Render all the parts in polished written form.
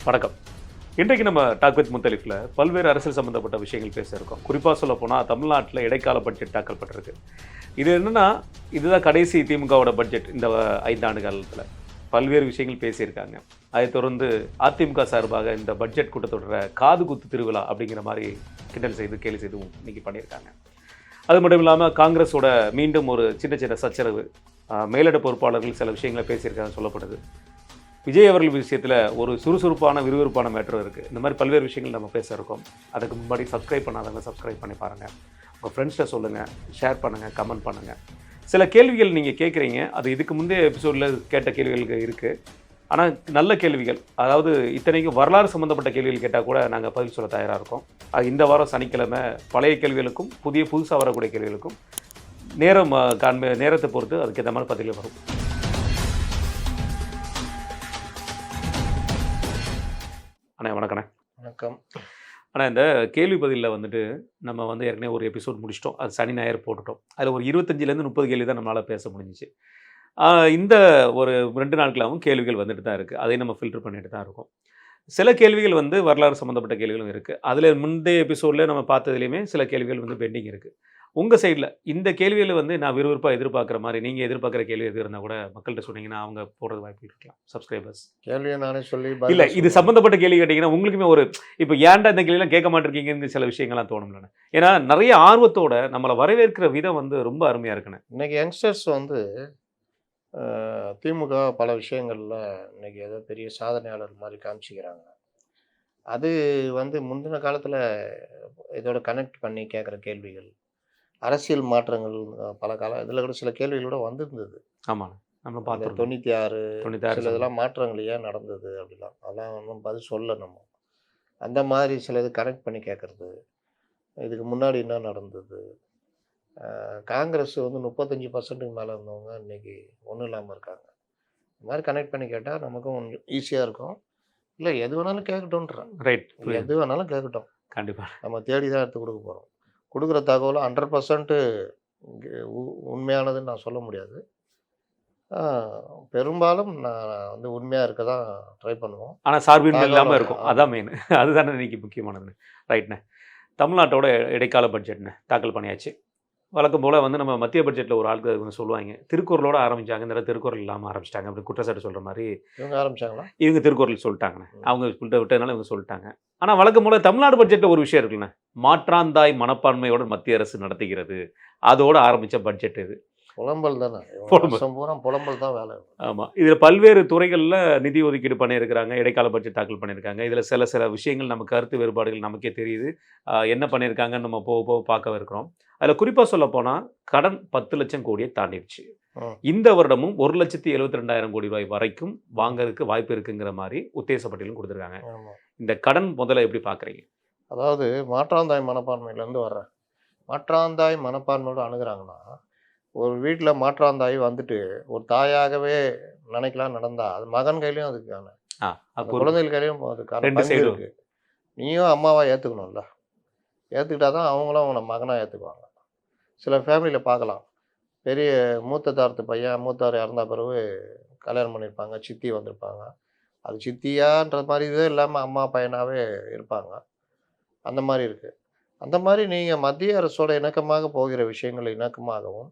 வணக்கம். இன்றைக்கு நம்ம டாக் வித் முத்தலிஃப்ல பல்வேறு அரசியல் சம்பந்தப்பட்ட விஷயங்கள் பேச இருக்கோம். குறிப்பாக சொல்ல போனால் தமிழ்நாட்டில் இடைக்கால பட்ஜெட் தாக்கல் பட்டிருக்கு. இது என்னன்னா, இதுதான் கடைசி திமுகவோட பட்ஜெட். இந்த 5 ஆண்டு காலத்தில் பல்வேறு விஷயங்கள் பேசியிருக்காங்க. அதை தொடர்ந்து அதிமுக சார்பாக இந்த பட்ஜெட் கூட்டத்தொடரை காது குத்து திருவிழா அப்படிங்கிற மாதிரி கிண்டல் செய்து கேலி செய்து இன்னைக்கு பண்ணியிருக்காங்க. அது மட்டும் இல்லாமல் காங்கிரஸோட மீண்டும் ஒரு சின்ன சின்ன சச்சரவு, மேலிட பொறுப்பாளர்கள் சில விஷயங்களை பேசியிருக்காங்க சொல்லப்படுது. விஜய் அவர்கள் விஷயத்தில் ஒரு சுறுசுறுப்பான விறுவிறுப்பான மேட்டர் இருக்குது. இந்த மாதிரி பல்வேறு விஷயங்கள் நம்ம பேச இருக்கோம். அதுக்கு முன்னாடி சப்ஸ்கிரைப் பண்ணாதவங்க சப்ஸ்கிரைப் பண்ணி பாருங்கள். உங்கள் ஃப்ரெண்ட்ஸ்கிட்ட சொல்லுங்கள், ஷேர் பண்ணுங்கள், கமெண்ட் பண்ணுங்கள். சில கேள்விகள் நீங்கள் கேட்குறீங்க, அது இதுக்கு முந்தைய எபிசோடில் கேட்ட கேள்விகளுக்கு இருக்குது. ஆனால் நல்ல கேள்விகள், அதாவது இத்தனைக்கும் வரலாறு சம்மந்தப்பட்ட கேள்விகள் கேட்டால் கூட நாங்கள் பதில் சொல்ல தயாராக இருக்கோம். அது இந்த வாரம் சனிக்கிழமை பழைய கேள்விகளுக்கும் புதுசாக வரக்கூடிய கேள்விகளுக்கும் நேரத்தை பொறுத்து அதுக்கேற்ற மாதிரி பதில் வரும். அண்ணா வணக்கண்ணே. வணக்கம். ஆனால் இந்த கேள்வி பதிலில் வந்துட்டு நம்ம ஏற்கனவே ஒரு எபிசோட் முடிச்சிட்டோம். அது சனி ஞாயிறு போட்டுட்டோம். அதில் ஒரு 25லேருந்து 30 கேள்வி தான் நம்மளால் பேச முடிஞ்சிச்சு. இந்த ஒரு 2 நாட்களாகவும் கேள்விகள் வந்துட்டு தான் இருக்குது. அதையும் நம்ம ஃபில்டர் பண்ணிட்டு தான் இருக்கோம். சில கேள்விகள் வரலாறு சம்மந்தப்பட்ட கேள்விகளும் இருக்குது. அதில் முந்தைய எபிசோடில் நம்ம பார்த்ததுலேயுமே சில கேள்விகள் பெண்டிங் இருக்குது. உங்கள் சைடில் இந்த கேள்வியில் நான் விறுவிறுப்பாக எதிர்பார்க்குற மாதிரி நீங்கள் எதிர்பார்க்குற கேள்வி எது இருந்தால் கூட மக்கள்கிட்ட சொன்னீங்கன்னா அவங்க போடுறது வாய்ப்பு இருக்கலாம். சப்ஸ்கிரைபர்ஸ் கேள்வியை நானே சொல்லி இல்லை, இது சம்மந்தப்பட்ட கேள்வி கேட்டிங்கன்னா உங்களுக்குமே ஒரு இப்போ ஏன்டா இந்த கேள்வியெல்லாம் கேட்க மாட்டிருக்கீங்கன்னு சில விஷயங்கள்லாம் தோணும்லண்ணே. ஏன்னா நிறைய ஆர்வத்தோட நம்மளை வரவேற்கிற விதம் ரொம்ப அருமையாக இருக்குண்ணே. இன்னைக்கு யங்ஸ்டர்ஸ் திமுக பல விஷயங்களில் இன்னைக்கு ஏதோ பெரிய சாதனையாளர் மாதிரி காமிச்சிக்கிறாங்க. அது முந்தின காலத்தில் இதோட கனெக்ட் பண்ணி கேட்குற கேள்விகள், அரசியல் மாற்றங்கள் பல காலம் இதில் கூட சில கேள்விகள் கூட வந்திருந்தது. ஆமாம், நம்ம பார்த்து 96 சில இதெல்லாம் மாற்றங்கள் ஏன் நடந்தது அப்படிலாம் அதெல்லாம் ஒன்றும் பதில் சொல்ல நம்ம அந்த மாதிரி சில இது கனெக்ட் பண்ணி கேட்குறது. இதுக்கு முன்னாடி என்ன நடந்தது, காங்கிரஸ் 35% மேலே இருந்தவங்க இன்றைக்கி ஒன்றும் இல்லாமல் இருக்காங்க. இந்த மாதிரி கனெக்ட் பண்ணி கேட்டால் நமக்கும் கொஞ்சம் ஈஸியாக இருக்கும். இல்லை எது வேணாலும் கேட்கட்டும்ன்றேன். ரைட், எது வேணாலும் கேட்கட்டும், கண்டிப்பாக நம்ம தேடி தான் எடுத்து கொடுக்க போகிறோம். கொடுக்குற தகவலை 100% உண்மையானதுன்னு நான் சொல்ல முடியாது. பெரும்பாலும் நான் உண்மையாக இருக்க தான் ட்ரை பண்ணுவோம். ஆனால் சார்பின்மை இல்லாமல் இருக்கும், அதான் மெயின். அதுதானே இன்னைக்கு முக்கியமானதுண்ணே. ரைட்ண்ணே. தமிழ்நாட்டோட இடைக்கால பட்ஜெட்ண்ணே தாக்கல் பண்ணியாச்சு. வழக்கம் போல் நம்ம மத்திய பட்ஜெட்டில் ஒரு ஆளுக்கு சொல்லுவாங்க, திருக்குறளோடு ஆரம்பித்தாங்க, இந்த திருக்குறள் இல்லாமல் ஆரம்பிச்சிட்டாங்க அப்படி குற்றச்சாட்டு சொல்கிற மாதிரி. இவங்க ஆரம்பிச்சாங்களா? இவங்க திருக்குறள் சொல்லிட்டாங்கண்ணே. அவங்க விட்டதுனால இவங்க சொல்லிட்டாங்க. ஆனால் வழக்கம் போல் தமிழ்நாடு பட்ஜெட்டில் ஒரு விஷயம் இருக்குண்ணே, மாற்றாந்தாய் மனப்பான்மையோடு மத்திய அரசு நடத்துகிறது. அதோடு ஆரம்பித்த பட்ஜெட் இது. புலம்பல் தானே, புலம்பல் தான் வேலை. ஆமாம், இதில் பல்வேறு துறைகளில் நிதி ஒதுக்கீடு பண்ணியிருக்கிறாங்க, இடைக்கால பட்ஜெட் தாக்கல் பண்ணியிருக்காங்க. இதில் சில விஷயங்கள் நமக்கு கருத்து வேறுபாடுகள் நமக்கே தெரியுது. என்ன பண்ணியிருக்காங்கன்னு நம்ம போக பார்க்க இருக்கிறோம். அதில் குறிப்பாக சொல்ல போனால் கடன் 10 லட்சம் கோடியை தாண்டிடுச்சு. இந்த வருடமும் 1,72,000 கோடி ரூபாய் வரைக்கும் வாங்கறதுக்கு வாய்ப்பு இருக்குங்கிற மாதிரி உத்தேச பட்டியலும் கொடுத்துருக்காங்க. இந்த கடன் முதல்ல எப்படி பார்க்குறீங்க? அதாவது மாற்றாந்தாய் மனப்பான்மையிலேருந்து வர்றேன். மாற்றாந்தாய் மனப்பான்மையோடு அணுகிறாங்கன்னா, ஒரு வீட்டில் மாற்றாந்தாய் ஒரு தாயாகவே நினைக்கலாம் நடந்தா அது மகன் கையிலையும் அதுக்கான குழந்தைகள் கையிலையும் அதுக்கான பங்கு இருக்கு. நீயும் அம்மாவா ஏற்றுக்கணும்ல, ஏற்றுக்கிட்டா தான் அவங்களும் அவனை மகனாக ஏற்றுக்குவாங்க. சில ஃபேமிலியில் பார்க்கலாம், பெரிய மூத்த தாரத்து பையன் மூத்தார் இறந்த பிறகு கல்யாணம் பண்ணியிருப்பாங்க, சித்தி வந்திருப்பாங்க. அது சித்தியான்ற மாதிரி இதே இல்லாமல் அம்மா பையனாகவே இருப்பாங்க. அந்த மாதிரி இருக்குது. அந்த மாதிரி நீங்கள் மத்திய அரசோட இணக்கமாக போகிற விஷயங்கள் இணக்கமாகவும்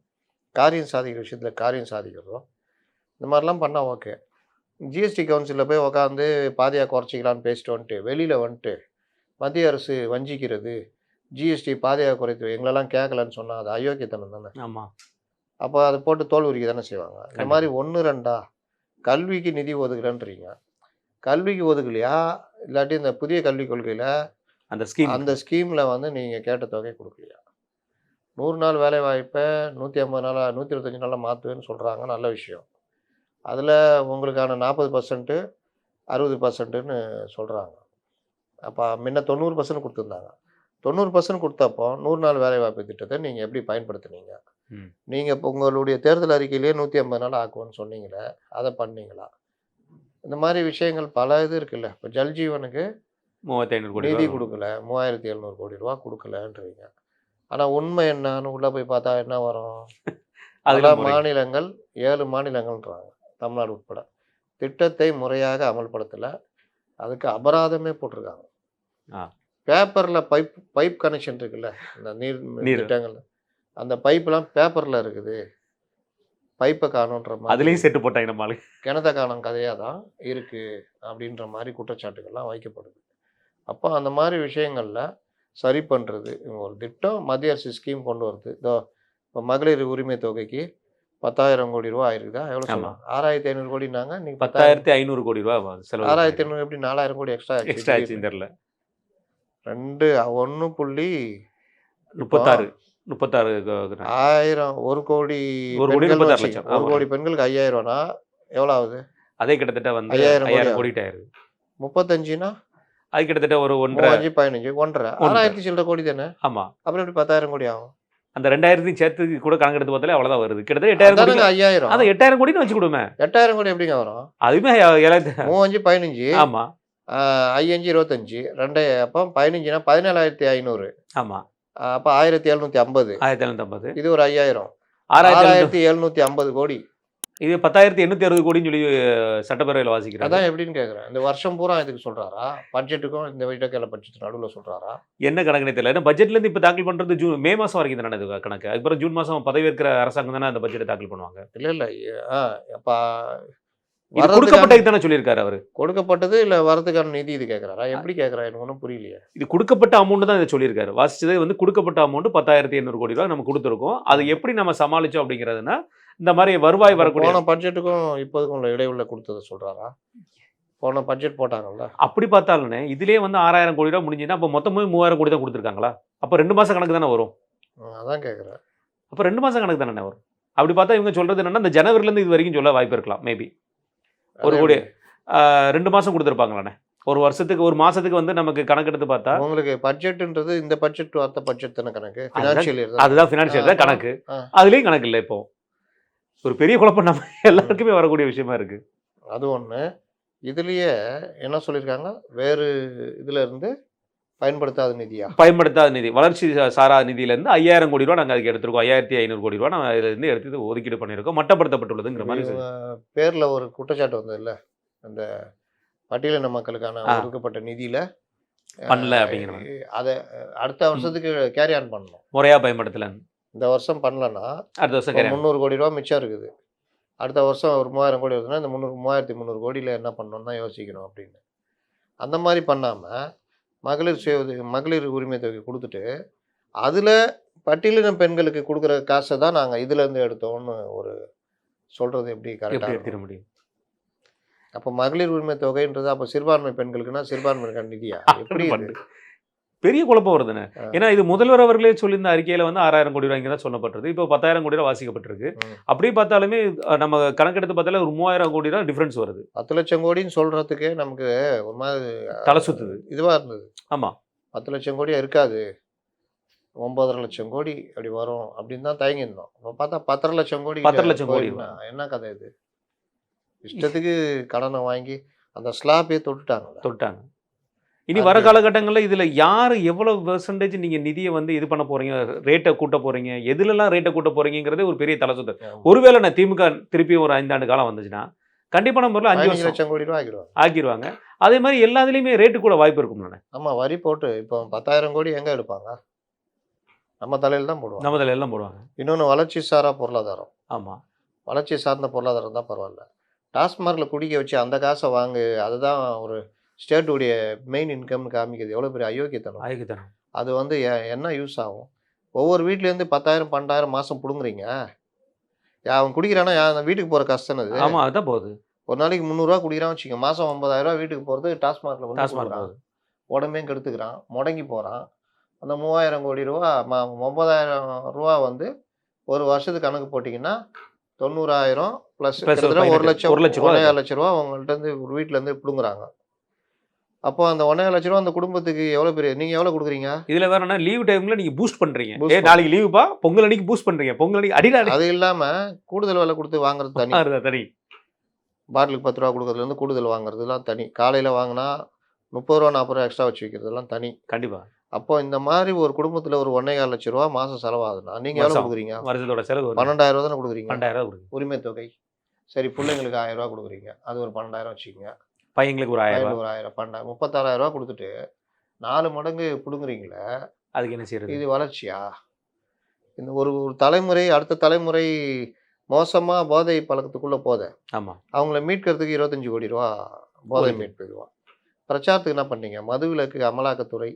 காரியம் சாதிக்கிற விஷயத்தில் காரியம் சாதிக்கிறதும் இந்த மாதிரிலாம் பண்ணால் ஓகே. ஜிஎஸ்டி கவுன்சிலில் போய் உக்காந்து பாதியாக குறைச்சிக்கலான்னு பேசிட்டு வெளியில் மத்திய அரசு வஞ்சிக்கிறது, ஜிஎஸ்டி பாதியாக குறைத்து எங்களெல்லாம் கேட்கலன்னு சொன்னால் அது அயோக்கியத்தனம் தானே. ஆமாம். அப்போ அதை போட்டு தோல் உரிக்க தானே செய்வாங்க. இந்த மாதிரி 1-2 கல்விக்கு நிதி ஒதுக்குறேன்றீங்க, கல்விக்கு ஒதுக்கலையா? இல்லாட்டி இந்த புதிய கல்விக் கொள்கையில் அந்த ஸ்கீமில் நீங்கள் கேட்ட தொகை கொடுக்கலையா? 100 நாள் வேலை வாய்ப்பை 150 நாளாக 125 நாளாக மாற்றுவேன்னு சொல்கிறாங்க, நல்ல விஷயம். அதில் உங்களுக்கான 40% 60%ன்னு சொல்கிறாங்க. அப்போ முன்ன 90% கொடுத்துருந்தாங்க. 90% கொடுத்தப்போ 100 நாள் வேலை வாய்ப்பு திட்டத்தை நீங்கள் எப்படி பயன்படுத்துனீங்க? நீங்கள் இப்போ உங்களுடைய தேர்தல் அறிக்கையிலேயே 150 நாள் ஆக்குவோன்னு சொன்னீங்களே, அதை பண்ணீங்களா? இந்த மாதிரி விஷயங்கள் பல இது இருக்குல்ல. இப்போ ஜல்ஜீவனுக்கு 3500 கோடி நிதி கொடுக்கல, 3700 கோடி ரூபா கொடுக்கலன்றீங்க. ஆனால் உண்மை என்னன்னு உள்ளே போய் பார்த்தா என்ன வரும்? பல மாநிலங்கள் 7 மாநிலங்கள்ன்றாங்க, தமிழ்நாடு உட்பட திட்டத்தை முறையாக அமல்படுத்தலை. அதுக்கு அபராதமே போட்டிருக்காங்க. ஆ. பேப்பர்ல பைப் கனெக்ஷன் இருக்குல்ல, இந்த நீர். திட்டங்கள்ல. அந்த பைப்லாம் பேப்பர்ல இருக்குது. பைப்பை காணோன்ற மாதிரி அதுலயும் செட்டு போட்டாங்க நம்ம ஆளு. கிணத்த காணும் கதையாக தான் இருக்கு அப்படின்ற மாதிரி குற்றச்சாட்டுகள்லாம் வைக்கப்படுது. அப்போ அந்த மாதிரி விஷயங்கள்ல சரி பண்ணுறது இவங்க ஒரு திட்டம் மத்திய அரசு ஸ்கீம் கொண்டு வருது. இதோ இப்போ மகளிர் உரிமை தொகைக்கு 10,000 கோடி ரூபா ஆயிருக்குதா? எவ்வளோ ஆமா. சொல்லலாம்? 6,500 கோடினாங்க. இன்னைக்கு 10,500 கோடி ரூபா செலவு. 6,500 எப்படி 4,000 கோடி எக்ஸ்ட்ரா எக்ஸ்ட்ரா ஆச்சுன்னு தெரியல. 1.36 36 1000 1 கோடி 1 கோடி பெண்கள் 36 லட்சம். 1 கோடி பெண்களுக்கு 5,000னா எவ்வளோ ஆகுது? அதே கிட்டத்தட்ட வந்து 5,000 5000 கோடிட்ட ஆயிருது. 35னா அது கிட்டத்தட்ட ஒரு 1.5. 5, 15 1.5 6,000 சில்லற கோடி தானே. ஆமா. அப்புறம் எப்படி 10,000 கோடி ஆகும்? அந்த 2000 சேர்த்து கூட கணக்கெடுத்து பார்த்தாலே அவ்வளவுதான் வருது. கிட்டத்தட்ட 8000 கோடி. அதானுங்க 5,000. அத 8000 கோடின்னு வச்சு கொடுமே. 8,000 கோடி எப்படிங்க வரும்? அதுமே 5, 15 ஆமா. 5, 25 2 அப்போ 15னா 17,500. ஆமா. அப்போ 1,750. 1750. இது ஒரு 5,000. 6750. 6,750 கோடி. இது 10,860 கோடின்னு சொல்லி சட்டப்பேரவையில் வாசிக்கிறாங்க. அதான் எப்படின்னு கேட்குறேன். இந்த வருஷம் பூரா இதுக்கு சொல்றாரா? பட்ஜெட்டுக்கும் இந்த இடைக்கால பட்ஜெட் நடுவில் சொல்றாரா? என்ன கணக்குனே தெரியல. ஏன்னா பட்ஜெட்ல இருந்து இப்ப தாக்கல் பண்றது மே மாசம் வரைக்கும் தானே இது கணக்கு. அதுக்கப்புறம் ஜூன் மாசம் பதவியேற்கிற அரசாங்கம் தானே அந்த பட்ஜெட்டை தாக்கல் பண்ணுவாங்க. இல்ல. அப்ப இது கொடுக்கப்பட்டது தானே சொல்லியிருக்காரு அவரு. கொடுக்கப்பட்டது இல்ல வரதுக்கான நிதி இது கேட்கறாரா? எப்படி கேட்கறா? எனக்கு ஒன்றும் புரியலையே. இது கொடுக்கப்பட்ட அமௌண்ட் தான் இதை சொல்லியிருக்காரு. வாசிச்சது வந்து கொடுக்கப்பட்ட அமௌண்ட் 10,800 கோடி ரூபாய் நம்ம கொடுத்துருக்கோம். அது எப்படி நம்ம சமாளிச்சோம் அப்படிங்கிறதுனா இந்த மாதிரி வருவாய் வரக்கூடிய போன பட்ஜெட்டுக்கும் இப்போதுக்கும் உள்ள இடைவெளியில் கொடுத்ததை சொல்றாரா? போன பட்ஜெட் போட்டாங்கல்ல. அப்படி பார்த்தாலுமே இதுலயே வந்து 6,000 கோடி ரூபாய் முடிஞ்சுன்னா அப்போ மொத்தமே 3,000 கோடி தான் கொடுத்துருக்காங்களா? அப்போ 2 மாசம் கணக்கு தானே வரும். அதான் கேட்குறேன். அப்போ 2 மாசம் கணக்கு தானே வரும். அப்படி பார்த்தா இவங்க சொல்றது என்னன்னா இந்த ஜனவரிலேருந்து இது வரைக்கும் சொல்ல வாய்ப்பு இருக்கலாம். மேபி 1 கோடி 2 மாசம் கொடுத்துருப்பாங்களாண்ணே. ஒரு வருஷத்துக்கு ஒரு மாசத்துக்கு வந்து நமக்கு கணக்கெடுத்து பார்த்தா உங்களுக்கு பட்ஜெட்ன்றது இந்த பட்ஜெட் அடுத்த பட்ஜெட் தானே கணக்கு. ஃபினான்ஷியல் இயர் அதுதான் ஃபினான்ஷியல் தான் கணக்கு. அதுலேயும் கணக்கு இல்லை. இப்போ ஒரு பெரிய குழப்பம் நம்ம எல்லாருக்குமே வரக்கூடிய விஷயமா இருக்கு. அது ஒன்று. இதுலேயே என்ன சொல்லியிருக்காங்க? வேறு இதுல இருந்து பயன்படுத்தாத நிதியா? பயன்படுத்தாத நிதி, வளர்ச்சி சாரா நிதியிலேருந்து 5,000 கோடி ரூபா நாங்கள் அதுக்கு எடுத்திருக்கோம். 5,500 கோடி ரூபா நம்ம இதுலேருந்து எடுத்து ஒதுக்கீடு பண்ணியிருக்கோம். மட்டப்படுத்தப்பட்டுள்ளதுங்கிற மாதிரி பேரில் ஒரு குற்றச்சாட்டு வந்தது இல்லை, அந்த பட்டியலின மக்களுக்கான ஒதுக்கப்பட்ட நிதியில பண்ணல அப்படிங்கிற மாதிரி. அதை அடுத்த வருஷத்துக்கு கேரி ஆன் பண்ணணும். முறையா பயன்படுத்தல. இந்த வருஷம் பண்ணலன்னா அடுத்த வருஷம் 300 கோடி ரூபா மிச்சம் இருக்குது. அடுத்த வருஷம் ஒரு 3,000 கோடி வருதுன்னா இந்த 3,300 கோடியில் என்ன பண்ணணும்னு தான் யோசிக்கணும் அப்படின்னு. அந்த மாதிரி பண்ணாமல் மகளிர் உரிமை தொகை கொடுத்துட்டு அதில் பட்டியலின பெண்களுக்கு கொடுக்குற காசை தான் நாங்கள் இதுலேருந்து எடுத்தோம்னு ஒரு சொல்கிறது எப்படி கரெக்டாக எடுத்துட முடியும்? அப்போ மகளிர் உரிமை தொகைன்றது அப்போ சிறுபான்மை பெண்களுக்குன்னா சிறுபான்மை நிதியா? எப்படி பெரிய குழப்பம் வருதுன்னு. ஏன்னா இது முதல்வர் அவர்களே சொல்லியிருந்த அறிக்கையில் வந்து 6,000 கோடி ரூபாய்க்கு தான் சொல்லப்பட்டது. இப்போ 10,000 கோடி ரூபாய் வாசிக்கப்பட்டிருக்கு. அப்படியே பார்த்தாலுமே நம்ம கணக்கெடுத்து பார்த்தாலே ஒரு 3,000 கோடி தான் டிஃபரன்ஸ் வருது. 10 லட்சம் கோடின்னு சொல்றதுக்கு நமக்கு ஒரு மாதிரி தலை சுத்துது. இதுவாக இருந்தது. ஆமாம், 10 லட்சம் கோடி இருக்காது, 9.5 லட்சம் கோடி அப்படி வரும் அப்படின்னு தான் தயங்கியிருந்தோம். இப்போ பார்த்தா 10 லட்சம் கோடி. 10 லட்சம் கோடி என்ன கதை இது? இஷ்டத்துக்கு கடனை வாங்கி அந்த ஸ்லாப்பே தொட்டுட்டாங்க. இனி வர காலகட்டங்களில் இதில் யார் எவ்வளோ பெர்சன்டேஜ் நீங்கள் நிதியை வந்து இது பண்ண போகிறீங்க, ரேட்டை கூட்ட போகிறீங்க, எதுலலாம் ரேட்டை கூட்ட போகிறீங்கிறதே ஒரு பெரிய தலை சுத்து. ஒருவேளை நான் திமுக திருப்பி ஒரு 5 ஆண்டு காலம் வந்துச்சுன்னா கண்டிப்பான முறையில் 5 லட்சம் கோடி ரூபா ஆக்கிடுவாங்க. அதே மாதிரி எல்லாத்துலேயுமே ரேட்டு கூட வாய்ப்பு இருக்கும்ண்ணே. ஆமாம், வரி போட்டு இப்போ 10,000 கோடி எங்கே எடுப்பாங்க? நம்ம தலையில் தான் போடுவாங்க. நம்ம தலையில் தான் போடுவாங்க. இன்னொன்று வளர்ச்சி சாரா பொருளாதாரம். ஆமாம், வளர்ச்சி சார்ந்த பொருளாதாரம் தான் பரவாயில்ல. டாஸ்மார்க்கில் குடிக்க வச்சு அந்த காசை வாங்கு, அதுதான் ஒரு ஸ்டேட்டுடைய மெயின் இன்கம்னு காமிக்கிறது எவ்வளோ பெரிய அயோக்கியத்தனம். அது வந்து என்ன யூஸ் ஆகும்? ஒவ்வொரு வீட்லேருந்து 10,000 12,000 மாதம் பிடுங்குறீங்க. அவன் குடிக்கிறானா அந்த வீட்டுக்கு போகிற காசு தானே அது? ஆமாம், அதுதான் போகுது. ஒரு நாளைக்கு 300 குடிக்கிறான் வச்சுக்கோங்க, மாதம் 9,000 வீட்டுக்கு போகிறது டாஸ்மார்க்கில் போகுது. உடம்பையும் கெடுத்துக்கிறான், முடங்கி போகிறான். அந்த 3,000 கோடி ரூபா 9,000 ரூபா வந்து ஒரு வருஷத்துக்கு கணக்கு போட்டிங்கன்னா 90,000 ப்ளஸ் 1 லட்சம் 1,5 லட்ச ரூபா உங்கள்கிட்ட இருந்து ஒரு வீட்டிலேருந்து பிடுங்குறாங்க. அப்போ அந்த 1,5 லட்ச ரூபா அந்த குடும்பத்துக்கு எவ்வளோ பெரிய, நீங்கள் எவ்வளோ கொடுக்குறீங்க? இதில் வேறனா லீவ் டைமில் நீங்கள் பூஸ்ட் பண்ணுறீங்க. நாளைக்கு லீவுப்பா, பொங்கல் அன்னைக்கு பூஸ்ட் பண்ணுறீங்க, பொங்கல் அன்னைக்கு அடிடாடி. அது இல்லாமல் கூடுதல் விலை கொடுத்து வாங்குறது தனி. பாட்டிலுக்கு 10 ரூபா கொடுக்குறதுலேருந்து கூடுதல் வாங்குறதுலாம் தனி. காலையில் வாங்கினா 30 ரூபா 40 ரூபா எக்ஸ்ட்ரா வச்சு வைக்கிறதுலாம் தனி. கண்டிப்பாக. அப்போ இந்த மாதிரி ஒரு குடும்பத்தில் ஒரு 1,4 லட்ச ரூபா மாதம் செலவாகுதுன்னா நீங்கள் எவ்வளோ கொடுக்குறீங்க? வருஷத்தோட செலவு 12,000 ரூபா தானே கொடுக்குறீங்க. 12,000 உரிமை தொகை. சரி, பிள்ளைங்களுக்கு 1,000 ரூபா கொடுக்குறீங்க, அது ஒரு 12,000 வச்சுக்கோங்க. பையங்களுக்கு ஒரு 1000 ரூபா. ஒரு 1000 பண்ண 36,000 ரூபா கொடுத்துட்டு 4 மடங்கு பிடுங்குறீங்களே, அதுக்கு என்ன செய்யறது? இது வளர்ச்சியா? இந்த ஒரு ஒரு தலைமுறை அடுத்த தலைமுறை மோசமா போதை பழக்கத்துக்குள்ள போதே. ஆமா. அவங்கள மீட்கிறதுக்கு 25 கோடி ரூபா போதை போகுது. மீட்பு இதுவா. பிரச்சாரத்துக்கு என்ன பண்ணீங்க? மதுவிலக்கு அமலாக்கத்துறை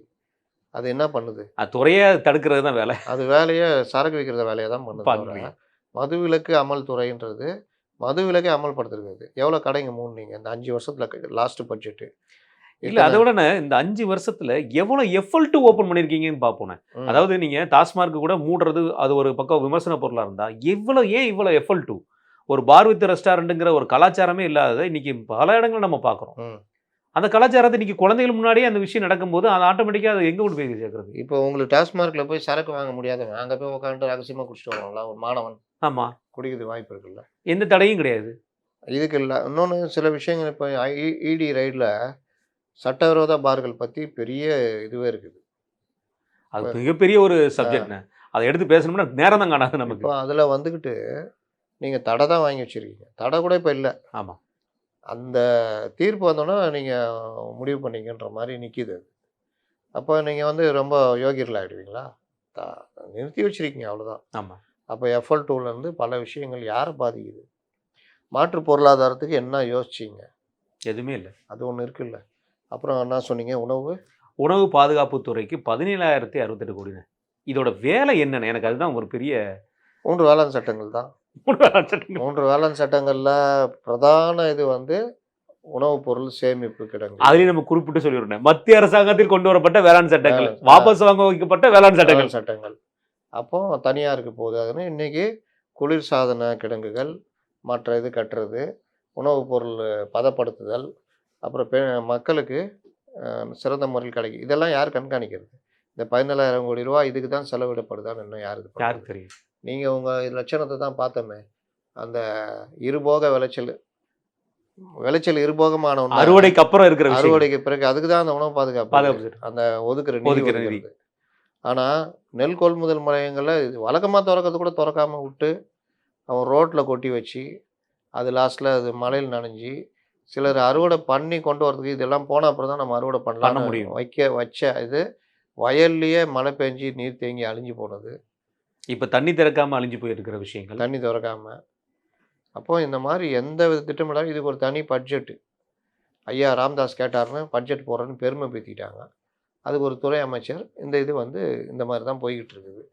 அது என்ன பண்ணுது? அது துறையே தடுக்கிறது தான் வேலை. அது வேலையை சரக்கு விற்கிறத வேலையை தான் பண்ணுது தவிர, பண்றீங்க. மதுவிலக்கு அமல் துறைன்றது மதுவிலக்கை அமல்படுத்துறது. எவ்வளோ கடைங்க மூடுனீங்க இந்த 5 வருஷத்துல லாஸ்ட் பட்ஜெட்டு? இல்ல அதை விட இந்த 5 வருஷத்துல எவ்வளவு F2 ஓபன் பண்ணிருக்கீங்கன்னு பாப்போம். ம். அதாவது நீங்க டாஸ்மார்க் கூட மூடுறது அது ஒரு பக்கம் விமர்சன பொருளா இருந்தா, ஏன் இவ்வளவு F2? ஒரு பார் வித் ரெஸ்டாரண்ட்ங்கிற ஒரு கலாச்சாரமே இல்லாததை இன்னைக்கு பல இடங்கள் நம்ம பார்க்குறோம். ம். அந்த கலாச்சாரத்தை இன்னைக்கு குழந்தைகள் முன்னாடியே அந்த விஷயம் நடக்கும்போது அது ஆட்டோமேட்டிக்கா அது எங்க கொண்டு போய் சேர்க்கறது? இப்போ உங்களுக்கு டாஸ்மார்க்ல போய் சரக்கு வாங்க முடியாதவன் அங்கே போய் உட்காந்துட்டு ரகசியமாக குடிச்சிட்டு வருவாங்களா? ஒரு மாணவன் ஆமா. குடிக்கிறது வாய்ப்பு இருக்குல்ல? எந்த தடையும் கிடையாது. இதுக்கு இல்லை. இன்னொன்று சில விஷயங்கள் இப்போ இடி ரைடில் சட்டவிரோத பார்கள் பற்றி பெரிய இதுவே இருக்குது. அது மிகப்பெரிய ஒரு சப்ஜெக்ட்னு. அதை எடுத்து பேசணும்னா நேரம் தான் காணாது நமக்கு. இப்போ அதில் வந்துக்கிட்டு நீங்கள் தடை தான் வாங்கி வச்சுருக்கீங்க. தடை கூட இப்போ இல்லை. ஆமா. அந்த தீர்ப்பு வந்தோன்னா நீங்கள் முடிவு பண்ணீங்கன்ற மாதிரி நிற்கிது. அப்போ நீங்கள் வந்து ரொம்ப யோகியர்கள் ஆகிடுவீங்களா? நிறுத்தி வச்சுருக்கீங்க அவ்வளோதான். ஆமா. அப்போ FL2லேருந்து பல விஷயங்கள் யாரை பாதிக்குது? மாற்று பொருளாதாரத்துக்கு என்ன யோசிச்சிங்க? எதுவுமே இல்லை. அது ஒன்று இருக்குல்ல. அப்புறம் என்ன சொன்னீங்க? உணவு பாதுகாப்புத்துறைக்கு 17,068 கோடிங்க. இதோட வேலை என்னன்னு எனக்கு அதுதான் ஒரு பெரிய 3 வேளாண் சட்டங்கள் தான். 3 வேளாண் சட்டங்களில் பிரதான இது வந்து உணவுப் பொருள் சேமிப்பு கிடங்கு. அதுலயும் நம்ம குறிப்பிட்டு சொல்லிடுறேன். மத்திய அரசாங்கத்தில் கொண்டு வரப்பட்ட வேளாண் சட்டங்கள், வாபஸ் வாங்க வைக்கப்பட்ட வேளாண் சட்டங்கள். அப்போ தனியாருக்கு போகுது. அதுன்னு இன்னைக்கு குளிர்சாதன கிடங்குகள், மற்ற இது கட்டுறது, உணவுப் பொருள் பதப்படுத்துதல், அப்புறம் மக்களுக்கு சிறந்த முறையில் கிடைக்கும். இதெல்லாம் யார் கண்காணிக்கிறது? இந்த 17,000 கோடி ரூபா இதுக்கு தான் செலவிடப்படுதான்னு இன்னும் யாருக்கு தெரியும்? நீங்கள் உங்கள் லட்சணத்தை தான் பார்த்தோமே. அந்த இருபோக விளைச்சல் இருபோகமான ஒன்று அறுவடைக்கு அப்புறம் இருக்கிற விஷயம். அறுவடைக்கு பிறகு அதுக்கு தான் அந்த உணவு பாதுகாப்பு அந்த ஒதுக்குற நிதி. ஆனால் நெல் கொள்முதல் நிலையங்களில் இது வழக்கமாக திறக்கிறது கூட திறக்காமல் விட்டு அவன் ரோட்டில் கொட்டி வச்சு அது லாஸ்ட்டில் அது மழையில் நனைஞ்சி சிலர் அறுவடை பண்ணி கொண்டு வரதுக்கு இதெல்லாம் போன அப்புறம் தான் நம்ம அறுவடை பண்ண முடியும். வச்ச இது வயல்லையே மழை பெஞ்சு நீர் தேங்கி அழிஞ்சு போனது. இப்போ தண்ணி திறக்காமல் அழிஞ்சு போயிருக்கிற விஷயங்கள். தண்ணி திறக்காமல். அப்போ இந்த மாதிரி எந்த வித திட்டமிடாலும் இதுக்கு ஒரு தனி பட்ஜெட்டு. ஐயா ராம்தாஸ் கேட்டார்னு பட்ஜெட் போடுறேன்னு பெருமை பேத்திட்டாங்க. அதுக்கு ஒரு துறை அமைச்சர் இந்த இது வந்து இந்த மாதிரி தான் போய்கிட்டு இருக்குது.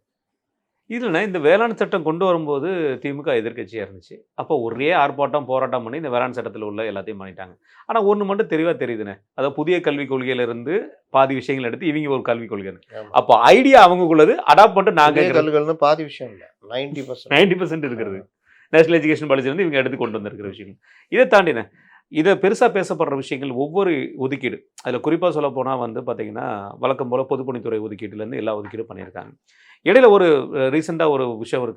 இல்லைண்ணா, இந்த வேளாண் சட்டம் கொண்டு வரும்போது திமுக எதிர்க்கட்சியாக இருந்துச்சு. அப்போ ஒரே ஆர்ப்பாட்டம் போராட்டம் பண்ணி இந்த வேளாண் சட்டத்தில் உள்ள எல்லாத்தையும் பண்ணிட்டாங்க. ஆனால் ஒன்று மட்டும் தெளிவாக தெரியுதுண்ணே, அதாவது புதிய கல்விக் கொள்கையிலிருந்து பாதி விஷயங்கள் எடுத்து இவங்க ஒரு கல்விக் கொள்கை. அப்போ ஐடியா அவங்களுக்குள்ளது அடாப்ட் பண்ணிட்டு நாங்கள் கல்விகள்னு பாதி விஷயம் இல்லை, 90% இருக்கிறது. நேஷனல் எஜுகேஷன் பாலிசிலேருந்து இவங்க எடுத்து கொண்டு வந்திருக்கிற விஷயங்கள். இதை தாண்டினேன் இதை பெருசாக பேசப்படுற விஷயங்கள் ஒவ்வொரு ஒதுக்கீடு, அதில் குறிப்பாக சொல்ல போனால் வந்து பார்த்திங்கன்னா வழக்கம் போல் பொதுப்பணித்துறை ஒதுக்கீட்டுலேருந்து எல்லா ஒதுக்கீடும் பண்ணியிருக்காங்க. இடையில ஒரு ரீசெண்டாக ஒரு விஷயம் ஒரு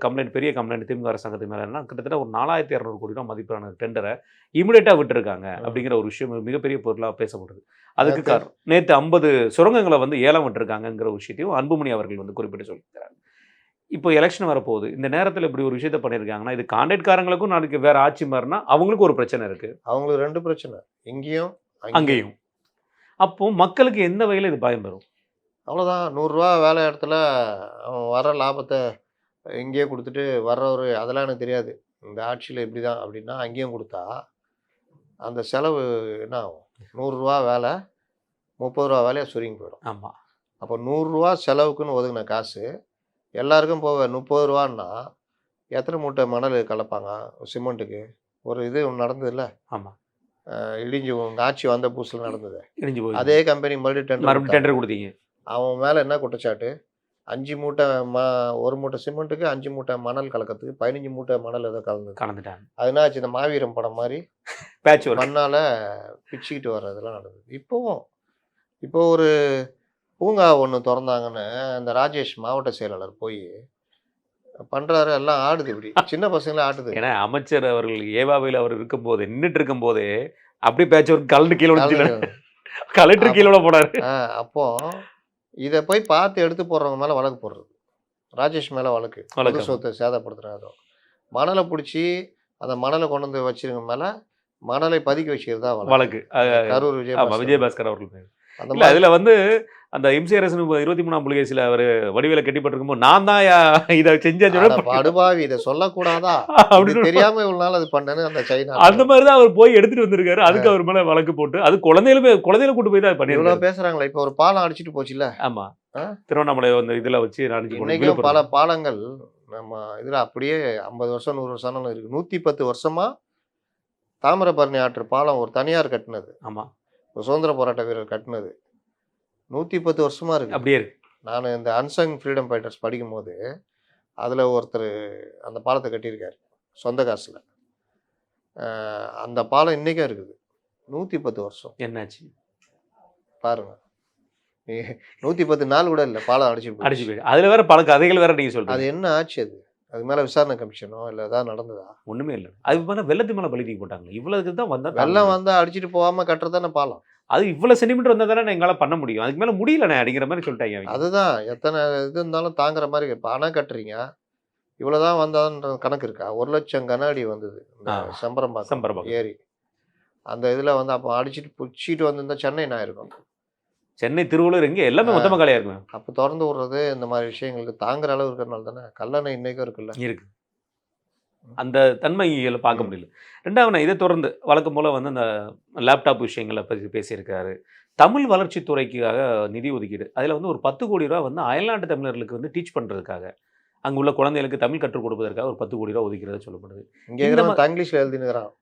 கம்ப்ளைண்ட், பெரிய கம்ப்ளைண்ட் திமுக அரசாங்கத்து மேலே என்ன, கிட்டத்தட்ட ஒரு 4,200 கோடி ரூபா மதிப்பான டெண்டரை இமிடியேட்டாக விட்டுருக்காங்க அப்படிங்கிற ஒரு விஷயம் மிகப்பெரிய பொருளாக பேசப்படுது. அதுக்கு காரணம் நேற்று 50 சுரங்கங்களை வந்து ஏலம் விட்டுருக்காங்கிற ஒரு விஷயத்தையும் அன்புமணி அவர்கள் வந்து குறிப்பிட்டு சொல்லியிருக்கிறாங்க. இப்போ எலெக்ஷன் வரப்போகுது, இந்த நேரத்தில் இப்படி ஒரு விஷயத்த பண்ணியிருக்காங்கன்னா இது கான்ட்ராக்ட்காரங்களுக்கும் நாளைக்கு வேறு ஆட்சி மாறினா அவங்களுக்கும் ஒரு பிரச்சனை இருக்குது. அவங்களுக்கு 2 பிரச்சனை, இங்கேயும் அங்கேயும். அப்போ மக்களுக்கு எந்த வகையில் இது பயம் பெறும்? அவ்வளோதான். 100 ரூபா வேலை இடத்துல அவன் வர லாபத்தை இங்கேயே கொடுத்துட்டு வர்றவர் அதெல்லாம் எனக்கு தெரியாது, இந்த ஆட்சியில் இப்படி தான் அப்படின்னா அங்கேயும் கொடுத்தா அந்த செலவு என்ன ஆகும்? 100 ரூபா வேலை 30 ரூபா வேலையாக சுருங்கி போயிடும். ஆமாம். அப்போ 100 ரூபா செலவுக்குன்னு ஒதுங்கின காசு எல்லாருக்கும் போக 30 ரூபான்னா எத்தனை மூட்டை மணல் கலப்பாங்க சிமெண்ட்டுக்கு? ஒரு இது நடந்ததுல்ல. ஆமாம். இடிஞ்சு உங்கள் ஆட்சி வந்த புதுசில் நடந்தது. இடிஞ்சு போய் அதே கம்பெனி மறுபடியும் டெண்டர் கொடுத்தீங்க. அவன் மேலே என்ன குற்றச்சாட்டு? 5 மூட்டை ஒரு மூட்டை சிமெண்ட்டுக்கு 5 மூட்டை மணல் கலக்கிறதுக்கு 15 மூட்டை மணல் ஏதோ கலந்துட்டாங்க. அதனாச்சு இந்த மாவீரம் படம் மாதிரி பேட்ச் மண்ணால் பிச்சுக்கிட்டு வர்றதெல்லாம் நடந்தது. இப்போ ஒரு பூங்கா ஒன்று திறந்தாங்கன்னு அந்த ராஜேஷ் மாவட்ட செயலாளர் போய் பண்ணுறாரு, எல்லாம் ஆடுது, இப்படி சின்ன பசங்களே ஆடுது. ஏன்னா அமைச்சர் அவர்கள் ஏவாவையில் அவர் இருக்கும்போது நின்றுட்டு இருக்கும்போதே அப்படியே பேட்ச் ஒரு கலண்டு கீழே கலெக்டர் கீழே போனார். அப்போ இதை போய் பார்த்து எடுத்து போடுறவங்க மேலே வழக்கு போடுறது, ராஜேஷ் மேலே வழக்கு சொத்தை சேதப்படுத்துறாங்க. மணலை பிடிச்சி அந்த மணலை கொண்டு வந்து வச்சிருக்க மேலே மணலை பதுக்கி வச்சுக்கிறதா வழக்கு கரூர் ஆமாம் விஜயபாஸ்கர் அவர்கள் பேர். அந்த இல்லை அதில் வந்து அந்த எம்சிஆர்எஸ் 23ஆம் புலிகேசியில் அவர் வடிவேல கட்டிப்பட்டிருக்கும்போது நான் தான் இதை செஞ்சேன்னு படுபாவி இதை சொல்லக்கூடாதா அப்படின்னு தெரியாம இவ்வளவு நாள் அது பண்ணேன்னு அந்த சைனா அந்த மாதிரி தான் அவர் போய் எடுத்துட்டு வந்திருக்காரு. அதுக்கு அவர் மேல வழக்கு போட்டு அது குழந்தையில கூட்டு போய் தான் பண்ணி இவ்வளவு பேசுறாங்களா. இப்ப ஒரு பாலம் அடிச்சிட்டு போச்சுல்ல. ஆமா திருவண்ணாமலை வந்து இதுல வச்சு இன்னைக்கும் பல பாலங்கள் நம்ம இதுல அப்படியே 50 வருஷம் 100 வருஷம் இருக்கு. 110 வருஷமா தாமிரபரணி ஆற்று பாலம் ஒரு தனியார் கட்டினது. ஆமா ஒரு சுதந்திர போராட்ட வீரர் கட்டினது. 110 வருஷமா இருக்கு. அப்படியே இருக்கு. நான் இந்த அன்சங் ஃப்ரீடம் ஃபைட்டர்ஸ் படிக்கும் போது அதுல ஒருத்தர் அந்த பாலத்தை கட்டியிருக்காரு சொந்த காசுல. அந்த பாலம் இன்னைக்கும் இருக்குது. 110 வருஷம். என்னாச்சு பாருங்க. 110 நாள் கூட இல்லை பாலம் அடிச்சு போய் அதுல வேற பல கதைகள் வேற நீங்க சொல்றீங்க. அது என்ன ஆச்சு? அது மேல விசாரணை கமிஷனோ இல்லை ஏதாவது நடந்ததா? ஒண்ணுமே இல்லை. அது மேல வெள்ளத்து மேல பழி போட்டாங்க. இவ்வளவுக்கு தான் வந்தா வெள்ளம் வந்தா அடிச்சுட்டு போகாம கட்டுறதானே பாலம். அது இவ்வளவு சென்டிமீட்டர் வந்தா தானே எங்களால் பண்ண முடியும். அதுக்கு மேல முடியலண்ணே அப்படிங்கிற மாதிரி சொல்லிட்டாங்க. அதுதான் எத்தனை இது இருந்தாலும் தாங்குற மாதிரி. இப்போ அணை கட்டுறீங்க, இவ்வளவுதான் வந்தான்ற கணக்கு இருக்கா? 1 லட்சம் கன அடி வந்தது இந்த செம்பரம்பாக்கம் ஏரி. அந்த இதுல வந்து அப்போ அடிச்சுட்டு புடிச்சிட்டு வந்திருந்தா சென்னை நான் இருக்கும். சென்னை திருவள்ளூர் எங்கே எல்லாமே மொத்தமாக காலியாக இருக்கும். அப்போ திறந்து விடுறது இந்த மாதிரி விஷயங்களுக்கு தாங்குற அளவு இருக்கிறனால தானே கல்லணை இன்னைக்கும் இருக்குல்ல இருக்கு. அந்த தன்மைகளை பார்க்க முடியல. ரெண்டாவது இதை தொடர்ந்து வழக்கம் போல் வந்து அந்த லேப்டாப் விஷயங்களை பற்றி பேசியிருக்காரு. தமிழ் வளர்ச்சித்துறைக்காக நிதி ஒதுக்கீடு அதில் வந்து ஒரு 10 கோடி ரூபா வந்து அயல்நாட்டு தமிழர்களுக்கு வந்து டீச் பண்ணுறதுக்காக அங்கே உள்ள குழந்தைகளுக்கு தமிழ் கற்றுக் கொடுப்பதற்காக ஒரு 10 கோடி ரூபா ஒதுக்கிறதா சொல்லப்படுது. இங்கே தங்கிலீஷில் எழுதினுக்கிறான்.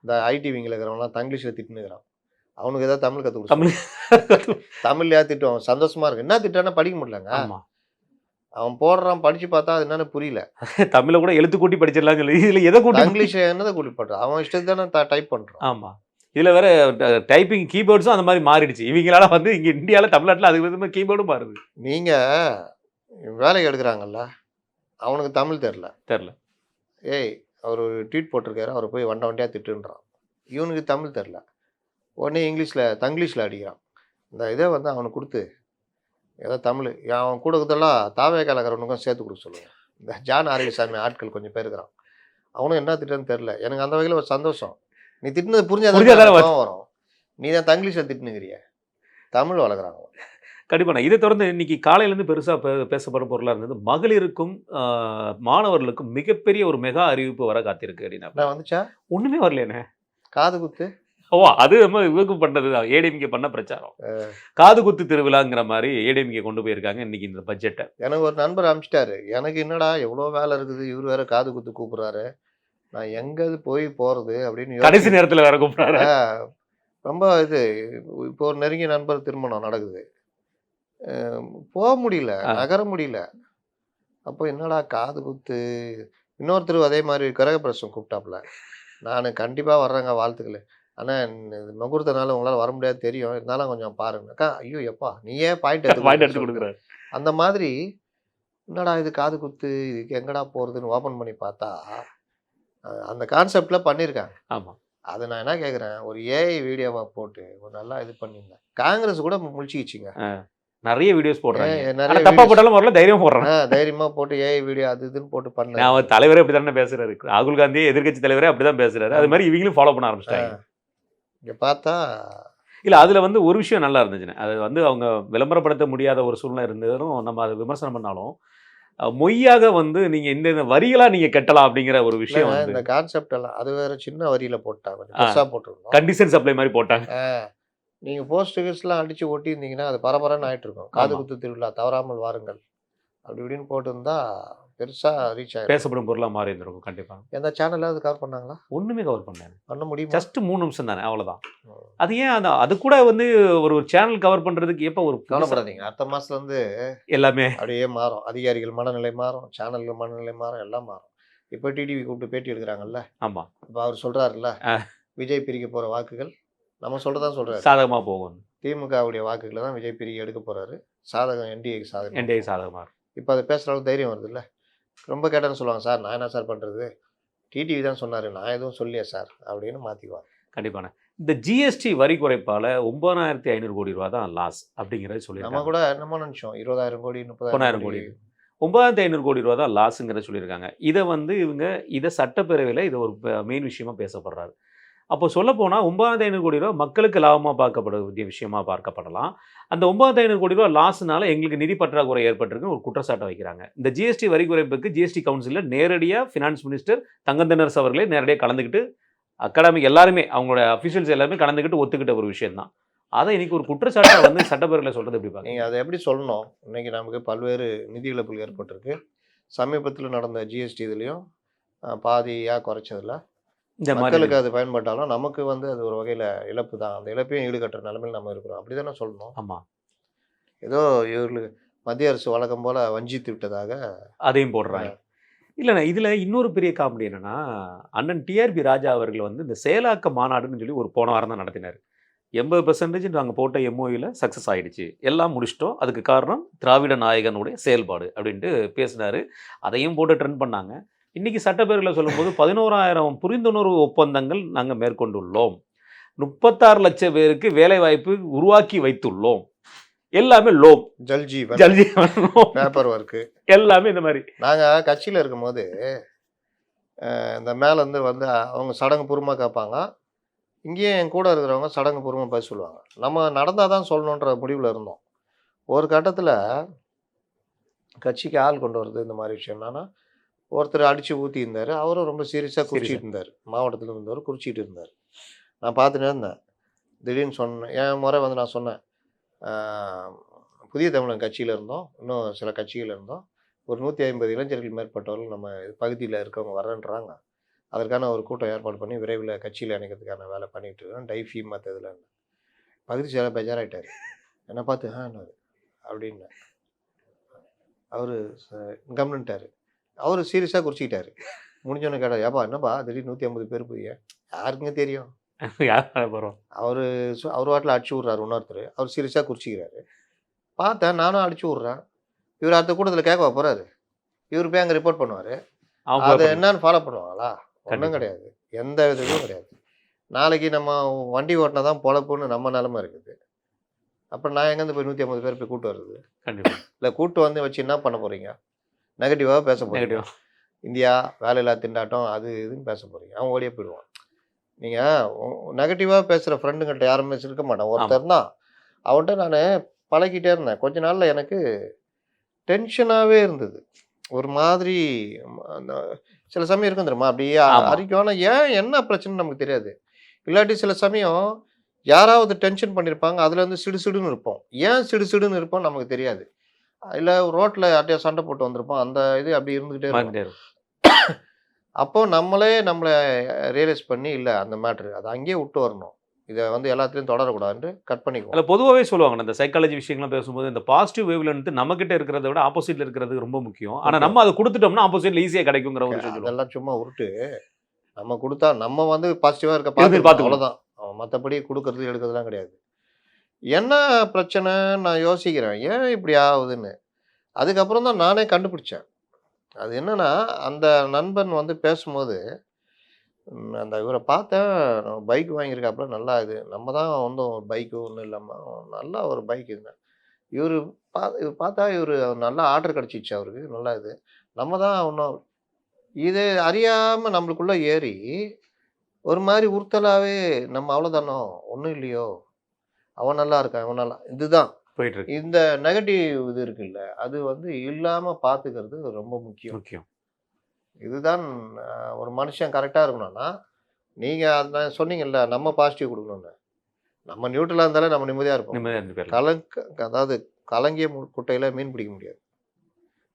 இந்த ஐடி விங்கில் இருக்கிறவங்களாம் தங்கிலீஷில் திட்டுனுக்கிறான். அவனுக்கு ஏதாவது தமிழ் கற்றுக் கொடுத்து தமிழ்லையா திட்டுவான். சந்தோஷமா இருக்கு. என்ன திட்டானா படிக்க முடியலங்க. அவன் போடுறான், படிச்சு பார்த்தா அது என்னன்னு புரியல. தமிழை கூட எழுத்து கூட்டி படிச்சிடலாம் சொல்லி இதுல எதை கூட்டி இங்கிலீஷ்ல என்னதை கூட்டி பண்றான் அவன் இஷ்டத்துக்கு தானே டைப் பண்றான். ஆமா இதுல வேற டைப்பிங் கீபோர்ட்ஸும் அந்த மாதிரி மாறிடுச்சு. இவங்களால வந்து இங்க இந்தியாவில் தமிழ்நாட்டில் அதுக்கு விதமாக கீபோர்டும் மாறுது. நீங்க வேலைக்கு எடுக்கிறாங்கல்ல, அவனுக்கு தமிழ் தெரில. ஏய் அவர் ஒரு ட்வீட் போட்டிருக்காரு, அவர் போய் வண்டியாக திட்டுன்றான். இவனுக்கு தமிழ் தெரில. உடனே தங்கிலீஷில் அடிக்கிறான். இந்த இதை வந்து அவனுக்கு கொடுத்து ஏதோ தமிழ் அவன் கொடுக்குறதெல்லாம் தாவே கலக்கிறவனுக்கும் சேர்த்து கொடுக்க சொல்லுவேன். இந்த ஜான் ஆரோக்கியசாமி ஆட்கள் கொஞ்சம் பேர் இருக்கிறான். அவனும் என்ன திட்டுன்னு தெரில. எனக்கு அந்த வகையில் ஒரு சந்தோஷம். நீ திட்டினது புரிஞ்சாதான் வரும். நீ தான் தங்கிலீஷில் திட்டுனுங்கிறிய. தமிழ் வளர்க்குறாங்க கண்டிப்பாக. இதை தொடர்ந்து இன்னைக்கு காலையிலேருந்து பெருசாக பேசப்படும் பொருளாக இருந்தது மகளிருக்கும் மாணவர்களுக்கும் மிகப்பெரிய ஒரு மெகா அறிவிப்பு வர காத்திருக்கு அப்படின்னா வந்துச்சா? ஒன்றுமே வரலையானே. காது குத்து அது நம்ம இவங்க பண்ணது தான். ஏடிஎம்கே பண்ண பிரச்சாரம். காது குத்து திருவிழாங்கிற மாதிரி ஏடிஎம்கே கொண்டு போயிருக்காங்க இன்னைக்கு இந்த பட்ஜெட்டை. எனக்கு ஒரு நண்பர் அனுப்பிச்சிட்டாரு. எனக்கு என்னடா எவ்வளோ வேலை இருக்குது, இவர் வேற காது குத்து கூப்பிடுறாரு, நான் எங்க போறது அப்படின்னு கடைசி நேரத்தில் வேற கூப்பிடுறாரு. ரொம்ப இது. இப்போ ஒரு நெருங்கிய நண்பர் திருமணம் நடக்குது, போக முடியல, நகர முடியல. அப்போ என்னடா காது குத்து. இன்னொருத்தர் அதே மாதிரி கிரகப்பிரசம் கூப்பிட்டாப்புல. நான் கண்டிப்பாக வர்றேங்க, வாழ்த்துக்கள். ஆனால் முகூர்த்தனால உங்களால் வர முடியாது தெரியும், இருந்தாலும் கொஞ்சம் பாருங்கக்கா. ஐயோ எப்பா நீ ஏன் பாயிண்ட் எடுத்து கொடுக்குற. அந்த மாதிரி என்னடா இது காது குத்து, இதுக்கு எங்கடா போகிறதுன்னு ஓப்பன் பண்ணி பார்த்தா அந்த கான்செப்டில் பண்ணியிருக்காங்க. ஆமாம். அதை நான் என்ன கேட்குறேன், ஒரு ஏஐ வீடியோவாக போட்டு ஒரு நல்லா இது பண்ணியிருந்தேன். காங்கிரஸ் கூட முழிச்சிக்கிச்சிங்க. நிறைய வீடியோஸ் போடுறாங்க. தப்பா போட்டாலும் வரல, தைரியம் போடுறாங்க. தைரியமா போட்டு ஏஐ வீடியோ அது இதுன்னு போட்டு பண்ண. அவர் தலைவரே அப்படி தானே பேசுறாரு. ராகுல் காந்தி எதிர்கட்சி தலைவரே அப்படிதான் பேசுறாரு. அது மாதிரி இவங்களும் ஃபாலோ பண்ண ஆரம்பிச்சிட்டாங்க. இங்க பார்த்தா இல்லை அதில் வந்து ஒரு விஷயம் நல்லா இருந்துச்சுன்னு, அது வந்து அவங்க விளம்பரப்படுத்த முடியாத ஒரு சூழ்நிலை இருந்ததும் நம்ம அதை விமர்சனம் பண்ணாலும் மொய்யாக வந்து நீங்கள் இந்த வரிகளாக நீங்கள் கட்டலாம் அப்படிங்கிற ஒரு விஷயம். இந்த கான்செப்ட் எல்லாம் அது வேற சின்ன வரியில போட்டாங்க, போட்டுருந்தோம். கண்டிஷன் சப்ளை மாதிரி போட்டாங்க. நீங்கள் போஸ்டர்ஸ்லாம் அடித்து ஒட்டியிருந்தீங்கன்னா அது பரபரன்னு ஆகிட்டு இருக்கும். காது குத்து திருவிழா தவறாமல் வாருங்கள் அப்படி இப்படின்னு போட்டிருந்தா பெருசாக ரீச் ஆகும், பேசப்படும் பொருளாக மாறி இருந்திருக்கும். கண்டிப்பாக. எந்த சேனலில் அது கவர் பண்ணாங்களா? ஒன்றுமே கவர் பண்ண முடியும். ஜஸ்ட் 3 நிமிஷம் தானே, அவ்வளோதான். அது ஏன் அது கூட வந்து ஒரு சேனல் கவர் பண்ணுறதுக்கு எப்போ ஒரு கவலைப்படாதீங்க. அடுத்த மாதத்துலேருந்து எல்லாமே அப்படியே மாறும். அதிகாரிகள் மனநிலை மாறும், சேனல்கள் மனநிலை மாறும், எல்லாம் மாறும். இப்போ டிடிவி கூப்பிட்டு பேட்டி எடுக்கிறாங்கல்ல. ஆமாம். இப்போ அவர் சொல்கிறாருல்ல, விஜய் பிரிக்க போகிற வாக்குகள் நம்ம சொல்கிறதான் சொல்கிறாரு, சாதகமாக போகும். திமுகவுடைய வாக்குகளை தான் விஜய் பிரிக்க எடுக்க போகிறாரு. சாதகம் என்டிஏக்கு சாதகம், என்டிஏ சாதகமாக இருக்கும். இப்போ அதை பேசுகிற அளவுக்கு தைரியம் வருது இல்லை. ரொம்ப கேட்டேன்னு சொல்லுவாங்க, சார் நான் என்ன சார் பண்ணுறது, டிடிவி தான் சொன்னார், நான் எதுவும் சொல்லியா சார் அப்படின்னு மாற்றிக்குவாங்க. கண்டிப்பான இந்த ஜிஎஸ்டி வரி குறைப்பால் 9,500 கோடி ரூபா தான் லாஸ் அப்படிங்கிறத சொல்லி நம்ம கூட நம்ம நினச்சோம் 20,000 கோடி 30,000 கோடி 9,500 கோடி ரூபா தான் லாஸுங்கிறத சொல்லியிருக்காங்க. இதை வந்து இவங்க சட்டப்பேரவையில் இதை ஒரு மெயின் விஷயமா பேசப்படுறாரு. அப்போ சொல்லப்போனால் 9,500 கோடி ரூபா மக்களுக்கு லாபமாக பார்க்கப்பட வேண்டிய விஷயமா பார்க்கப்படலாம். அந்த 9,500 கோடி ரூபா லாஸ்னால எங்களுக்கு நிதி பற்றாக்குறை ஏற்பட்டிருக்குன்னு ஒரு குற்றச்சாட்டை வைக்கிறாங்க. இந்த ஜிஎஸ்டி வரி குறைப்புக்கு ஜிஎஸ்டி கவுன்சிலில் நேரடியாக ஃபினான்ஸ் மினிஸ்டர் தங்கந்தனரசு அவர்களே நேரடியாக கலந்துக்கிட்டு அகாடமிக் எல்லாருமே அவங்களோட அஃபிஷியல்ஸ் எல்லாருமே கலந்துக்கிட்டு ஒத்துக்கிட்ட ஒரு விஷயம் தான். அதை இன்னைக்கு ஒரு குற்றச்சாட்டை வந்து சட்டப்பேரவையில் சொல்கிறது எப்படி பார்க்குறீங்க? நீங்கள் அதை எப்படி சொல்லணும்? இன்னைக்கு நமக்கு பல்வேறு நிதி இழப்புகள் ஏற்பட்டிருக்கு. சமீபத்தில் நடந்த ஜிஎஸ்டி இதுலேயும் பாதியாக குறைச்சதில்ல இந்த மாதிரி மக்களுக்கு அது பயன்பட்டாலும் நமக்கு வந்து அது ஒரு வகையில் இழப்பு தான். அந்த இழப்பையும் ஈடுகட்டுற நிலைமையில் நம்ம இருக்கிறோம். அப்படி தானே சொல்லணும். ஆமாம், ஏதோ இவர்களுக்கு மத்திய அரசு வழக்கம் போல் வஞ்சித்து விட்டதாக அதையும் போடுறாங்க. இல்லைண்ணா, இதில் இன்னொரு பெரிய காமெடி என்னன்னா, அண்ணன் டிஆர்பி ராஜா அவர்கள் வந்து இந்த செயலாக்க மாநாடுன்னு சொல்லி ஒரு போன வாரம் தான் நடத்தினார். 80% நாங்கள் போட்ட எம்ஓயில் சக்ஸஸ் ஆகிடுச்சு, எல்லாம் முடிச்சிட்டோம், அதுக்கு காரணம் திராவிட நாயகனுடைய செயல்பாடு அப்படின்ட்டு பேசினார். அதையும் போட்டு ட்ரெண்ட் பண்ணாங்க. இன்றைக்கி சட்டப்பேரவையில் சொல்லும்போது 11,000 புரிந்துணர்வு ஒப்பந்தங்கள் நாங்கள் மேற்கொண்டுள்ளோம், 36 லட்சம் பேருக்கு வேலைவாய்ப்பு உருவாக்கி வைத்துள்ளோம், எல்லாமே லோம், ஜல்ஜீவன் பேப்பர் ஒர்க்கு எல்லாமே இந்த மாதிரி. நாங்கள் கட்சியில் இருக்கும்போது இந்த மேலேருந்து வந்து அவங்க சடங்கு பூர்வமாக கேட்பாங்க. இங்கேயும் என் கூட இருக்கிறவங்க சடங்கு பூர்வமாக பேச சொல்லுவாங்க. நம்ம நடந்தால் தான் சொல்லணுன்ற முடிவில் இருந்தோம். ஒரு கட்டத்தில் கட்சிக்கு ஆள் கொண்டு வருது இந்த மாதிரி விஷயம் என்னன்னா, ஒருத்தர் அடித்து ஊற்றி இருந்தார். அவரும் ரொம்ப சீரியஸாக குறிச்சிட்டு இருந்தார். மாவட்டத்தில் இருந்தவர் குறிச்சிட்டு இருந்தார். நான் பார்த்துட்டே இருந்தேன். திடீர்னு சொன்னேன், என் முறை வந்து நான் சொன்னேன், புதிய தமிழன் கட்சியில் இருந்தோம், இன்னும் சில கட்சிகள் இருந்தோம், ஒரு 150 இளைஞர்கள் மேற்பட்டவர்கள் நம்ம பகுதியில் இருக்கவங்க வரேன்றாங்க. அதற்கான ஒரு கூட்டம் ஏற்பாடு பண்ணி விரைவில் கட்சியில் இணைக்கிறதுக்கான வேலை பண்ணிகிட்டு இருக்கோம். டைஃபி மற்ற இதில் பகுதி செயலாளர் பேஜாராயிட்டார். என்னை பார்த்து என்னது அப்படின்னு அவர் கம்னுட்டார். அவர் சீரியஸாக குறிச்சிக்கிட்டார். முடிஞ்சோன்னு கேட்டார், ஏப்பா என்னப்பா திடீர்னு 150 பேர் போய் யாருக்குங்க தெரியும், யார் போகிறோம், அவர் வாட்டில் அடிச்சு விட்றாரு இன்னொருத்தர். அவர் சீரியஸாக குறிச்சிக்கிறாரு. பார்த்தேன், நானும் அடிச்சு விட்றேன். இவர் அடுத்த கூட்டத்தில் கேட்க போகிறாரு. இவர் போய் அங்கே ரிப்போர்ட் பண்ணுவார். அதை என்னன்னு ஃபாலோ பண்ணுவாங்களா? ஒன்றும் கிடையாது, எந்த விதமும் கிடையாது. நாளைக்கு நம்ம வண்டி ஓட்டினா தான் பொழப்புன்னு நம்ம நிலமை இருக்குது. அப்புறம் நான் எங்கேருந்து போய் 150 பேர் போய் கூட்டு வருது? கண்டிப்பாக இல்லை, கூட்டு வந்து வச்சு என்ன பண்ண போகிறீங்க? நெகட்டிவாக பேச போகிறீங்க. இந்தியா வேலையில்லா திண்டாட்டம் அது இதுன்னு பேச போகிறீங்க. அவன் ஓடியே போயிடுவான். நீங்கள் நெகட்டிவாக பேசுகிற ஃப்ரெண்டுங்கிட்ட யாருமே இருக்க மாட்டேன். ஒருத்தர் தான், அவன்கிட்ட நான் பழகிட்டே இருந்தேன். கொஞ்ச நாளில் எனக்கு டென்ஷனாகவே இருந்தது. ஒரு மாதிரி அந்த சில சமயம் இருக்கும் தெரியுமா, அப்படியே அறிக்கும். ஆனால் ஏன் என்ன பிரச்சனைன்னு நமக்கு தெரியாது. இல்லாட்டி சில சமயம் யாராவது டென்ஷன் பண்ணியிருப்பாங்க, அதுலேருந்து சிடுசிடுன்னு இருப்போம். ஏன் சிடுசிடுன்னு இருப்போம் நமக்கு தெரியாது. இல்லை ரோட்டில் யார்ட்டையா சண்டை போட்டு வந்திருப்போம், அந்த இது அப்படி இருந்துக்கிட்டே இருக்கும். அப்போ நம்மளை ரியலைஸ் பண்ணி இல்லை அந்த மேட்ரு அதை அங்கேயே விட்டு வரணும், இதை வந்து எல்லாத்துலேயும் தொடரக்கூடாதுன்னு கட் பண்ணிக்குவோம். அதில் பொதுவாகவே சொல்லுவாங்க, இந்த சைக்காலஜி விஷயங்கள்லாம் பேசும்போது இந்த பாசிட்டிவ் வேவ்ல இருந்து நம்மகிட்ட இருக்கிறத விட ஆப்போசிட்ல இருக்கிறது ரொம்ப முக்கியம். ஆனால் நம்ம அதை கொடுத்துட்டோம்னா ஆப்போசிட்ல ஈஸியாக கிடைக்குங்கிற ஒரு விஷயம். அதெல்லாம் சும்மா உருட்டு. நம்ம கொடுத்தா நம்ம வந்து பாசிட்டிவாக இருக்க பார்த்து அவ்வளோதான். மற்றபடி கொடுக்கறது எடுக்கிறதுலாம் கிடையாது. என்ன பிரச்சனை நான் யோசிக்கிறேன், ஏன் இப்படி ஆகுதுன்னு. அதுக்கப்புறம் தான் நானே கண்டுபிடிச்சேன். அது என்னன்னா, அந்த நண்பன் வந்து பேசும்போது அந்த இவரை பார்த்தேன், பைக் வாங்கியிருக்காப்புல, நல்லா இது நம்ம தான் வந்து பைக்கு ஒன்றும் இல்லாமல் நல்லா ஒரு பைக் இருந்தேன். இவர் பார்த்தா இவர் நல்லா ஆர்டர் கிடச்சிச்சு அவருக்கு, நல்லா இது நம்ம தான் ஒன்றும் இது அறியாமல் நம்மளுக்குள்ளே ஏறி ஒரு மாதிரி உறுத்தலாகவே நம்ம அவ்வளோதானோ ஒன்றும் இல்லையோ, அவன் நல்லா இருக்கான், அவன் நல்லா இதுதான் போயிட்டு இருக்கு. இந்த நெகட்டிவ் இது இருக்குல்ல, அது வந்து இல்லாமல் பார்த்துக்கிறது ரொம்ப முக்கியம். இதுதான் ஒரு மனுஷன் கரெக்டாக இருக்கணும்னா, நீங்கள் அதை சொன்னீங்கல்ல, நம்ம பாசிட்டிவ் கொடுக்கணும்னு. நம்ம நியூட்ரலாக இருந்தாலே நம்ம நிம்மதியாக இருப்போம். அதாவது கலங்கிய குட்டையில் மீன் பிடிக்க முடியாது.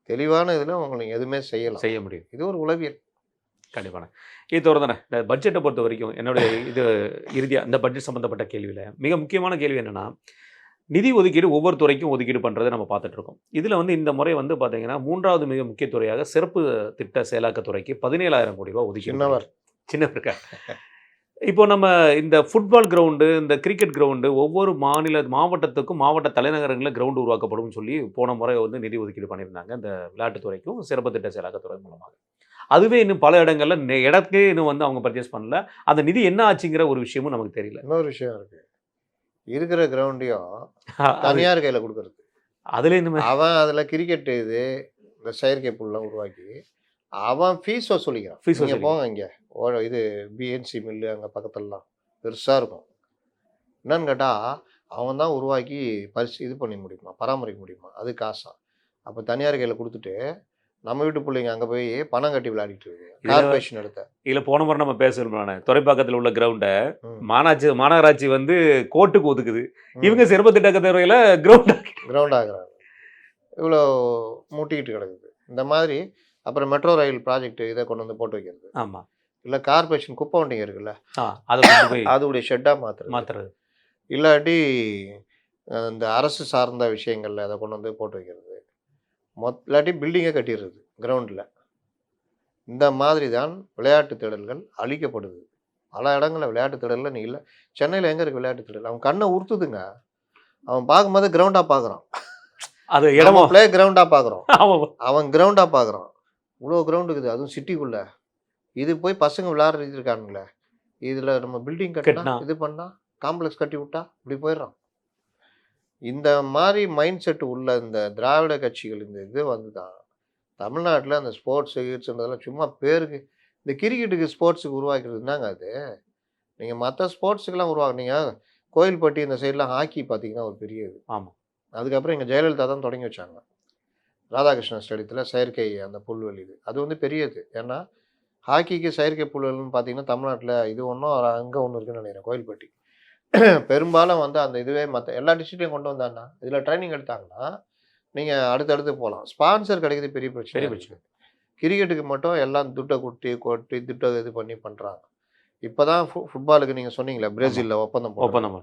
தெளிவான இதில் உங்களுக்கு எதுவுமே செய்ய முடியும். இது ஒரு உளவியல். கண்டிப்பான இது தொடர்ந்தானே இந்த பட்ஜெட்டை பொறுத்த வரைக்கும் என்னுடைய இது இறுதியாக இந்த பட்ஜெட் சம்மந்தப்பட்ட கேள்வியில் மிக முக்கியமான கேள்வி என்னென்னா, நிதி ஒதுக்கீடு ஒவ்வொரு துறைக்கும் ஒதுக்கீடு பண்ணுறதை நம்ம பார்த்துட்ருக்கோம். இதில் வந்து இந்த முறை வந்து பார்த்தீங்கன்னா 3வது மிக முக்கிய துறையாக சிறப்பு திட்ட செயலாக்கத்துறைக்கு 17,000 கோடி ரூபா ஒதுக்கீடு. சின்னவர் இப்போ நம்ம இந்த ஃபுட்பால் கிரவுண்டு, இந்த கிரிக்கெட் கிரவுண்டு ஒவ்வொரு மாவட்டத்துக்கும் மாவட்ட தலைநகரங்களில் கிரவுண்டு உருவாக்கப்படும் சொல்லி போன முறை வந்து நிதி ஒதுக்கீடு பண்ணியிருந்தாங்க இந்த விளையாட்டுத்துறைக்கும் சிறப்பு திட்ட செயலாக்கத்துறை மூலமாக. அதுவே இன்னும் பல இடங்களில் இடத்துக்கே இன்னும் வந்து அவங்க பர்ச்சேஸ் பண்ணல. அந்த நிதி என்ன ஆச்சுங்கிற ஒரு விஷயமும் நமக்கு தெரியல. இன்னொரு விஷயம் இருக்குது, இருக்கிற கிரவுண்டையும் தனியார் கையில் கொடுக்குறது. அதில் இன்னும் அவன் அதில் கிரிக்கெட் இது இந்த செயற்கை புல்லாம் உருவாக்கி அவன் ஃபீஸ் வசூலிக்கிறான். ஃபீஸ் நீங்க வசூலிக்கிறான். போங்க இங்க. இது பிஎன்சி மில்லு அங்க பக்கத்துலலாம் பெருசா இருக்கும். என்னன்னு கேட்டா, அவன் தான் உருவாக்கி இது பண்ண முடியுமா, பராமரிக்க முடியுமா? அது காசா? அப்ப தனியார் கையில குடுத்துட்டு, நம்ம வீட்டு புள்ளைங்க அங்க போய் பணம் கட்டி விளையாடிட்டு இருக்கு. இதுல கார்ப்பரேஷன் எடுத்த. இதுல போன முறை நம்ம பேசணும் நானு. துறைப்பாக்கத்துல உள்ள கிரவுண்ட ம். மாநகராட்சி வந்து கோர்ட்டுக்கு ஒதுக்குது. ம். இவங்க சிறப்பு திட்டத்துறையில கிரவுண்ட் கிரவுண்ட் ஆகுறாங்க. இவ்வளோ மூட்டிக்கிட்டு கிடக்குது. இந்த மாதிரி அப்புறம் மெட்ரோ ரயில் ப்ராஜெக்ட் இத கொண்டு வந்து போட்டு வைக்கிறது. ஆமா. இல்ல கார்ப்பரேஷன் குப்பை வண்டிங்க இருக்குல்ல, அத கொண்டு போய் அதோடைய ஷெட்டா மாத்துறது. மாத்துறது. இல்லாட்டி இந்த அரசு சார்ந்த விஷயங்கள்ல அத கொண்டு வந்து போட்டு வைக்கிறது. இல்லாட்டி பில்டிங்கே கட்டிடுறது கிரவுண்டில். இந்த மாதிரி தான் விளையாட்டு திடல்கள் அழிக்கப்படுது. பல இடங்களில் விளையாட்டு திடலில் நீ இல்லை. சென்னையில் எங்கே இருக்குது விளையாட்டு திடல்? அவன் கண்ணை உறுத்துதுங்க. அவன் பார்க்கும்போது கிரவுண்டாக பார்க்குறான். அது இடமோ ப்ளே கிரவுண்டாக பார்க்குறோம். ஆமா. அவன் கிரவுண்டாக பார்க்குறான். இவ்வளோ கிரவுண்டு இருக்குது, அதுவும் சிட்டிக்குள்ளே. இது போய் பசங்க விளையாடுறது இருக்கானுங்களே, இதில் நம்ம பில்டிங் கட்டினா இது பண்ணால் காம்ப்ளெக்ஸ் கட்டி விட்டா இப்படி போயிடுறான். இந்த மாதிரி மைண்ட் செட் உள்ள இந்த திராவிட கட்சிகள் இந்த இது வந்து தான் தமிழ்நாட்டில் அந்த ஸ்போர்ட்ஸு கீட்ஸுன்றதெல்லாம் சும்மா பேருக்கு. இந்த கிரிக்கெட்டுக்கு ஸ்போர்ட்ஸுக்கு உருவாக்குறது என்னங்க அது? நீங்கள் மற்ற ஸ்போர்ட்ஸுக்கெல்லாம் உருவாக்குனீங்க. கோயில்பட்டி இந்த சைட்லாம் ஹாக்கி பார்த்தீங்கன்னா ஒரு பெரிய இது. ஆமாம். அதுக்கப்புறம் எங்கள் ஜெயலலிதா தான் தொடங்கி வச்சாங்க. ராதாகிருஷ்ணன் ஸ்டேடியத்தில் செயற்கை அந்த புல்வெளி இது. அது வந்து பெரியது. ஏன்னா ஹாக்கிக்கு செயற்கை புல்வெளின்னு பார்த்தீங்கன்னா தமிழ்நாட்டில் இது ஒன்றும் அங்கே ஒன்று இருக்குன்னு நினைக்கிறேன், கோயில்பட்டி. பெரும்பாலும் வந்து அந்த இதுவே மற்ற எல்லா டிஸ்ட்ரிக்ட்லையும் கொண்டு வந்தாங்கன்னா இதில் ட்ரைனிங் எடுத்தாங்கன்னா நீங்கள் அடுத்தடுத்து போகலாம். ஸ்பான்சர் கிடைக்கிறது பெரிய பிரச்சனை. கிரிக்கெட்டுக்கு மட்டும் எல்லாம் துட்டை கொட்டி துட்டை இது பண்ணி பண்ணுறாங்க. இப்போ தான் ஃபுட்பாலுக்கு நீங்கள் சொன்னீங்களே பிரேசிலில் ஒப்பந்தம்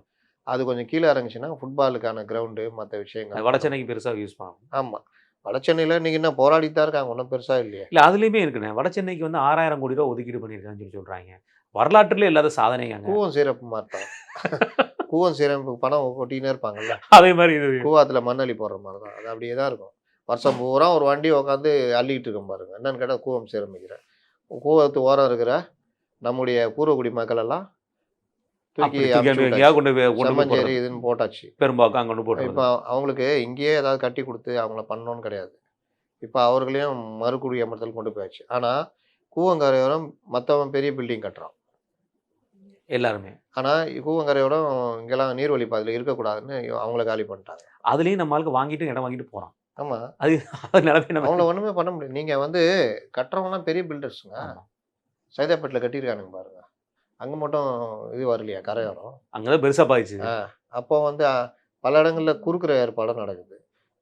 அது கொஞ்சம் கீழே இறங்குச்சுன்னா ஃபுட்பாலுக்கான கிரவுண்டு மற்ற விஷயங்கள் வட சென்னைக்கு பெருசாக யூஸ் பண்ணலாம். ஆமாம். வட சென்னையில் இன்றைக்கி என்ன போராடிட்டு தான் இருக்காங்க, ஒன்றும் பெருசாக இல்லையா? இல்லை அதுலேயுமே இருக்குண்ணே. வட சென்னைக்கு வந்து 6000 கோடி ரூபா ஒதுக்கீடு பண்ணியிருக்காங்கன்னு சொல்லி சொல்கிறாங்க. வரலாற்றுலேயே இல்லாத சாதனைங்க. கூவம் சீரப்பு மாட்டாங்க. கூவம் சீரப்புக்கு பணம் கொட்டினே இருப்பாங்கல்ல, அதே மாதிரி இது கூவாத்தில் மண்ணள்ளி போடுற மாதிரி தான். அது அப்படியே தான் இருக்கும். வருஷம் பூரா ஒரு வண்டி உட்காந்து அள்ளிக்கிட்டு இருக்கும் பாருங்க. என்னன்னு கேட்டால் கூவம் சீரமைக்கிறேன். கூவத்து ஓரம் இருக்கிற நம்முடைய பூர்வகுடி மக்கள் எல்லாம் தூக்கி செம்மஞ்சேரி இதுன்னு போட்டாச்சு. பெரும்பாக்கம் அங்கே கொண்டு போட்டு இப்போ அவங்களுக்கு இங்கேயே ஏதாவது கட்டி கொடுத்து அவங்கள பண்ணணும்னு கிடையாது. இப்போ அவர்களையும் மறுகுடி அமர்த்தல் கொண்டு போயாச்சு. ஆனால் கூவங்கரையோரம் மற்றவன் பெரிய பில்டிங் கட்டுறான் எல்லாருமே. ஆனால் கூவங்கரையோரம் இங்கெல்லாம் நீர்வழி பாதையில் இருக்கக்கூடாதுன்னு அவங்கள காலி பண்ணிட்டாங்க. அதுலேயும் நம்ம ஆளுக்கு வாங்கிட்டு இடம் வாங்கிட்டு போகிறான். ஆமாம். அது நிலமே நம்ம அவங்கள ஒன்றுமே பண்ண முடியும். நீங்கள் வந்து கட்டுறவங்கலாம் பெரிய பில்டர்ஸுங்க. சைதாப்பேட்டில் கட்டியிருக்கானுங்க பாருங்க. அங்கே மட்டும் இது வரலையா கரையோரம்? அங்கே தான் பெருசாக பாதிச்சு. அப்போ வந்து பல இடங்களில் குறுக்குற ஏற்பாடும் நடக்குது.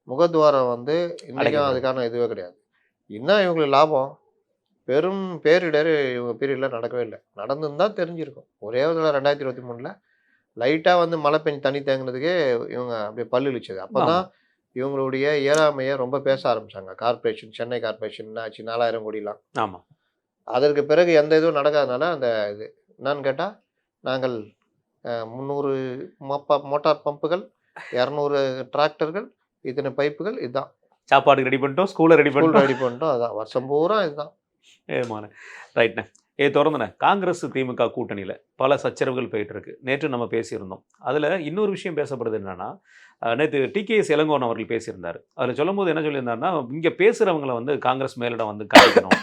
முகத்வாரம் வந்து இன்றைக்கும் அதுக்கான இதுவே கிடையாது. இன்னும் இவங்களுக்கு லாபம். பெரும் பேரிடர் இவங்க பீரியடில் நடக்கவே இல்லை. நடந்துருந்தால் தெரிஞ்சிருக்கும். ஒரே ஒரு 2023 லைட்டாக வந்து மழை பெஞ்சு தண்ணி தேங்கினதுக்கே இவங்க அப்படியே பல்லு இழிச்சது. அப்போ தான் இவங்களுடைய இயலாமையை ரொம்ப பேச ஆரம்பித்தாங்க. கார்பரேஷன், சென்னை கார்பரேஷன் ஆச்சு 4000 கோடிலாம். ஆமாம். அதற்கு பிறகு எந்த இதுவும் நடக்காதனால அந்த இது என்னன்னு கேட்டால், நாங்கள் 300 மோட்டார் பம்புகள், 200 டிராக்டர்கள், இத்தனை பைப்புகள், இதுதான் சாப்பாடு ரெடி பண்ணிட்டோம், ஸ்கூலை ரெடி பண்ணிட்டோம். அதுதான் வருஷம் பூரா இதுதான். ரைட்ண்ணே. தொடர்ந்துண்ணே, காங்கிரஸ் திமுக கூட்டணியில் பல சச்சரவுகள் போயிட்டு இருக்கு. நேற்று நம்ம பேசியிருந்தோம். அதில் இன்னொரு விஷயம் பேசப்படுது என்னன்னா, நேற்று டிகேஎஸ் இளங்கோவன் அவர்கள் பேசியிருந்தார். அதில் சொல்லும்போது என்ன சொல்லியிருந்தாருன்னா, இங்கே பேசுகிறவங்களை வந்து காங்கிரஸ் மேலிடம் வந்து காட்டிக்கணும்.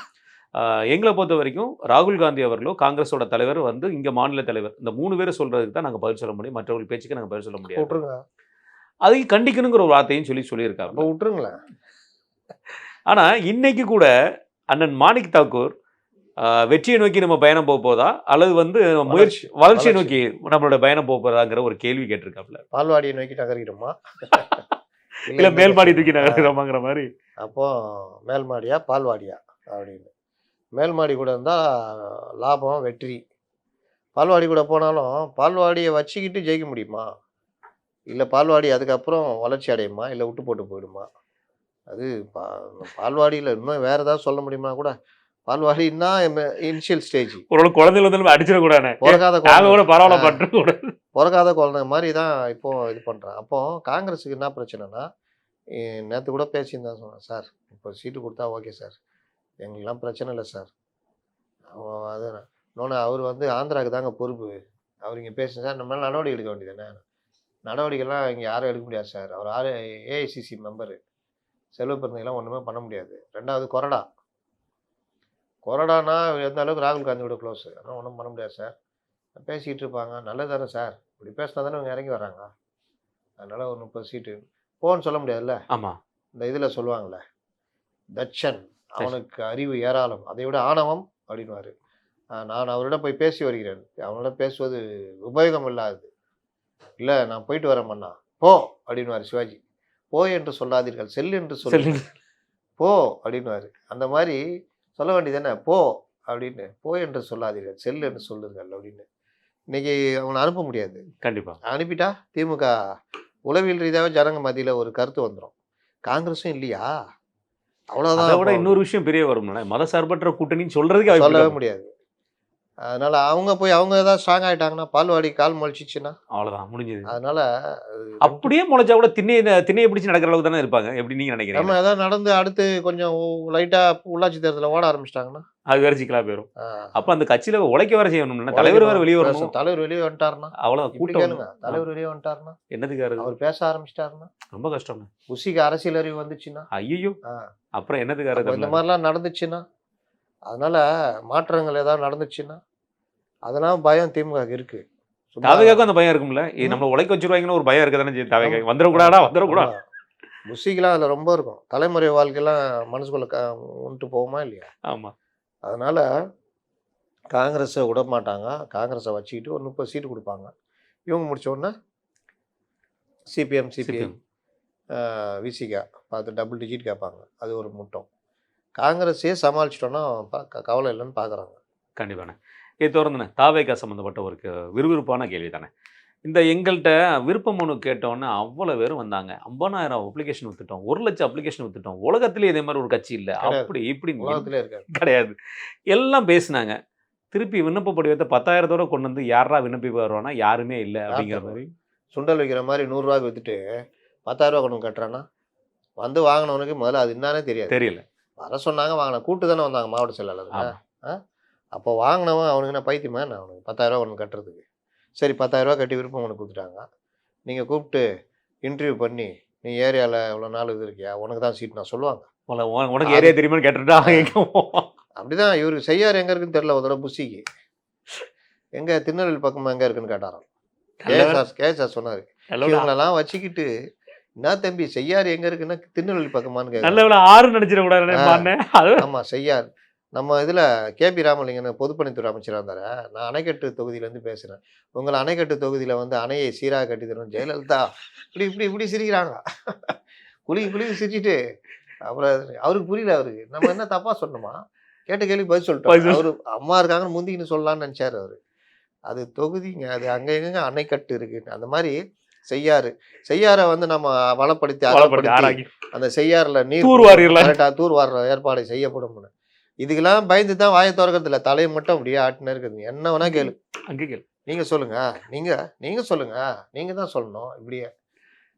எங்களை பொறுத்த வரைக்கும் ராகுல் காந்தி அவர்களோ காங்கிரஸோட தலைவர் வந்து இங்கே மாநில தலைவர் இந்த 3 பேரை சொல்கிறதுக்கு தான் நாங்கள் பதில் சொல்ல முடியும். மற்றவர்கள் பேச்சுக்கு நாங்கள் பதில் சொல்ல முடியாது. அதையும் கண்டிக்கணுங்கிற ஒரு வார்த்தையும் சொல்லியிருக்காங்க. விட்டுருங்களேன். ஆனால் இன்னைக்கு கூட அண்ணன் மாணிக் தாக்கூர் வெற்றியை நோக்கி நம்ம பயணம் போதா அல்லது வந்து வளர்ச்சியை நோக்கி நம்மளோட பயணம் போதாங்கிற ஒரு கேள்வி கேட்டிருக்காப்ல. பால்வாடியை நோக்கி நகர்கிறோமா இல்லை மேல்மாடி தூக்கி நகர்கிறோமாங்கிற மாதிரி. அப்போ மேல்மாடியா பால்வாடியா அப்படின்னு. மேல்மாடி கூட இருந்தால் லாபம் வெற்றி. பால்வாடி கூட போனாலும் பால்வாடியை வச்சுக்கிட்டு ஜெயிக்க முடியுமா? இல்லை பால்வாடி அதுக்கப்புறம் வளர்ச்சி அடையுமா? இல்லை விட்டு போட்டு போயிடுமா? அது பால்வாடியில் இன்னும் வேறு ஏதாவது சொல்ல முடியுமா கூட? பால்வாடின்னா இனிஷியல் ஸ்டேஜ். ஒரு குழந்தைகள் வந்து அடிச்சிடக்கூடாது. பிறக்காத குழந்தை மாதிரி தான் இப்போ இது பண்ணுறேன். அப்போ காங்கிரஸுக்கு என்ன பிரச்சனைனா, நேற்று கூட பேசியிருந்தேன். சொன்னேன், சார் இப்போ சீட்டு கொடுத்தா ஓகே சார், எங்களுக்கெல்லாம் பிரச்சனை இல்லை சார். அது இன்னொன்று அவர் வந்து ஆந்திராவுக்கு தாங்க பொறுப்பு. அவர் இங்கே பேசுங்க சார், நம்ம மேலே நடவடிக்கை எடுக்க வேண்டியதானே? நடவடிக்கைலாம் இங்கே யாரும் எடுக்க முடியாது சார். அவர் ஏஐசிசி மெம்பரு. செல்வ பிறந்தங்களாம் ஒன்றுமே பண்ண முடியாது. 2வது கொறடா. கொறடானா எந்த அளவுக்கு ராகுல் காந்தியோட க்ளோஸ், அதெல்லாம் ஒன்றும் பண்ண முடியாது சார். பேசிக்கிட்டு இருப்பாங்க, நல்லது தானே சார், இப்படி பேசினா தானே இவங்க இறங்கி வர்றாங்க. அதனால் ஒரு 30 சீட்டு போன்னு சொல்ல முடியாதுல்ல. ஆமாம். இந்த இதில் சொல்லுவாங்கள்ல, தட்சன் அவனுக்கு அறிவு ஏராளம், அதை விட ஆணவம் அப்படின்வாரு. நான் அவரிடம் போய் பேசி வருகிறேன், அவனிடம் பேசுவது உபயோகம் இல்லாதது. இல்லை நான் போயிட்டு வரேன் மன்னா, போ அப்படின்வாரு சிவாஜி. போ என்று சொல்லாதீர்கள், செல் என்று சொல்லு, போ அப்படின்வாரு. அந்த மாதிரி சொல்ல வேண்டியதானே, போ அப்படின்னு, போ என்று சொல்லாதீர்கள், செல் என்று சொல்லுங்கள் அப்படின்னு. இன்னைக்கு அவனை அனுப்ப முடியாது. கண்டிப்பாக அனுப்பிட்டா திமுக உளவியல் ரீதியாகவே ஜனங்க மத்தியில் ஒரு கருத்து வந்துடும், காங்கிரஸும் இல்லையா, அவ்வளோதான். அதை விட இன்னொரு விஷயம் பெரிய வரும்ல, மத சார்பற்ற கூட்டணின்னு சொல்றதுக்கு சொல்லவே முடியாது. அதனால அவங்க போய் அவங்க ஏதாவது ஸ்ட்ராங் ஆகிட்டாங்கன்னா, பால்வாடி கால் முளைச்சிச்சுன்னா அவ்வளோதான், முடிஞ்சது. அதனால அப்படியே முளைச்சா கூட திண்ணையை பிடிச்சி நடக்கிற அளவுக்கு தானே இருப்பாங்க. எப்படி நீங்க நினைக்கிறீங்க? நம்ம ஏதாவது நடந்து அடுத்து கொஞ்சம் லைட்டாக உள்ளாட்சி தேர்தலில் ஓட ஆரம்பிச்சிட்டாங்கன்னா அது வேற சிக்கலா போயிடும். அப்ப அந்த கட்சியில உழைக்க வர செய்யணும்னா, தலைவர் வேற வெளியே வரணும். தலைவர் வெளியே வந்துட்டாருன்னா அவ்வளவு கூட்டம். கேளுங்க, தலைவர் வெளியே வந்துட்டாருன்னா என்னதுக்காரு அவர் பேச ஆரம்பிச்சிட்டாருன்னா ரொம்ப கஷ்டம். புசிக்கு அரசியல் அறிவு வந்துச்சுன்னா, ஐயோ அப்புறம் என்னதுக்காரு இந்த மாதிரிலாம் நடந்துச்சுன்னா, அதனால மாற்றங்கள் ஏதாவது நடந்துச்சுன்னா, அதெல்லாம் பயம் திமுக இருக்கு. தாவேகாக்கும் அந்த பயம் இருக்கும்ல, நம்ம உழைக்க வச்சிருவாங்கன்னு ஒரு பயம் இருக்கு தானே. தாவேகா வந்துடக்கூடாடா, வந்துடக்கூடாது. புசிக்கெல்லாம் அதில் ரொம்ப இருக்கும். தலைமுறை வாழ்க்கையெல்லாம் மனசுக்குள்ள உண்டு போகுமா இல்லையா? ஆமா. அதனால காங்கிரஸை விட மாட்டாங்க, காங்கிரஸை வச்சுக்கிட்டு ஒரு 30 சீட்டு கொடுப்பாங்க. இவங்க முடிச்ச உடனே சிபிஎம் விசிகா பார்த்து டபுள் டிஜிட் கேட்பாங்க. அது ஒரு முட்டம். காங்கிரஸே சமாளிச்சிட்டோன்னா கவலை இல்லைன்னு பார்க்குறாங்க. கண்டிப்பாண்ணே. இது தொடர்ந்துண்ணே தாவேகா சம்மந்தப்பட்ட ஒரு விறுவிறுப்பான கேள்வி தானே. இந்த எங்கள்கிட்ட விருப்ப மனு கேட்டோன்னு அவ்வளோ பேரும் வந்தாங்க. 50,000 அப்ளிகேஷன் வித்துட்டோம், 1,00,000 அப்ளிகேஷன் வித்துட்டோம், உலகத்திலே இதே மாதிரி ஒரு கட்சி இல்லை, அப்படி இப்படி உலகத்திலே இருக்காது, கிடையாது, எல்லாம் பேசினாங்க. திருப்பி விண்ணப்ப படிவத்தை 10,000 கொண்டு வந்து யாரா விண்ணப்பிக்க வருவானா, யாருமே இல்லை அப்படிங்கிற மாதிரி. சுண்டல் வைக்கிற மாதிரி 100 ரூபாய்க்கு வித்துட்டு 10,000 கொண்டு கட்டுறான்னா, வந்து வாங்கினவனுக்கு முதல்ல அது என்னன்னே தெரியல. வர சொன்னாங்க, வாங்கின கூட்டு தானே வந்தாங்க மாவட்ட செயலாளர். அப்போ வாங்கினவன் அவனுக்கு என்ன பைத்தியமா என்ன, அவனுக்கு 10,000 கொண்டு கட்டுறதுக்கு. சரி 10,000 கட்டி விருப்பம் ஒன்று கொடுத்துட்டாங்க. நீங்கள் கூப்பிட்டு இன்டர்வியூ பண்ணி, நீ ஏரியாவில் இவ்வளோ நாள் இது இருக்கியா, உனக்கு தான் சீட் நான் சொல்லுவாங்க. உனக்கு ஏரியா தெரியுமான்னு கேட்டுட்டா அப்படிதான் இவருக்கு செய்யார் எங்கே இருக்குன்னு தெரியல. ஒரு தடவை புசிக்கு எங்கே திருநெல்வேலி பக்கமாக எங்கே இருக்குன்னு கேட்டாராம். கேஎஸ்ஆர் சொன்னார், இவங்களெல்லாம் வச்சுக்கிட்டு என்ன தம்பி செய்யார் எங்கே இருக்குன்னா திருநெல்வேலி பக்கமானு கேட்க. ஆறு நினைச்சிடக்கூடாது. ஆமாம் செய்யார். நம்ம இதில் கேபி ராமலிங்கன்னு பொதுப்பணித்துறை அமைச்சராக இருந்தார். நான் அணைக்கட்டு தொகுதியிலேருந்து பேசுகிறேன். உங்களை அணைக்கட்டு தொகுதியில் வந்து அணையை சீராக கட்டி தரணும் ஜெயலலிதா இப்படி சிரிக்கிறாங்க. குழி சிரிச்சிட்டு அப்புறம் அவருக்கு புரியல. அவருக்கு நம்ம என்ன தப்பாக சொன்னோமா, கேட்ட கேள்வி பதில் சொல்லிட்டோம். அவர் அம்மா இருக்காங்கன்னு முந்திக்கின்னு சொல்லலான்னு நினச்சார் அவர். அது தொகுதிங்க, அது அங்கே எங்கெங்க அணைக்கட்டு இருக்குன்னு. அந்த மாதிரி செய்யாரை வந்து நம்ம வளப்படுத்தி அந்த செய்யாறில் நீர் கரெக்டாக தூர் வாடுற ஏற்பாடு செய்யப்படும். இதுக்கெல்லாம் பயந்து தான் வாயை திறக்கிறது இல்லை, தலையை மட்டும் அப்படியே ஆட்டினே இருக்குது. என்ன வேணா கேளு, நீங்கள் சொல்லுங்க, நீங்கள் சொல்லுங்க, நீங்கள் தான் சொல்லணும் இப்படியே.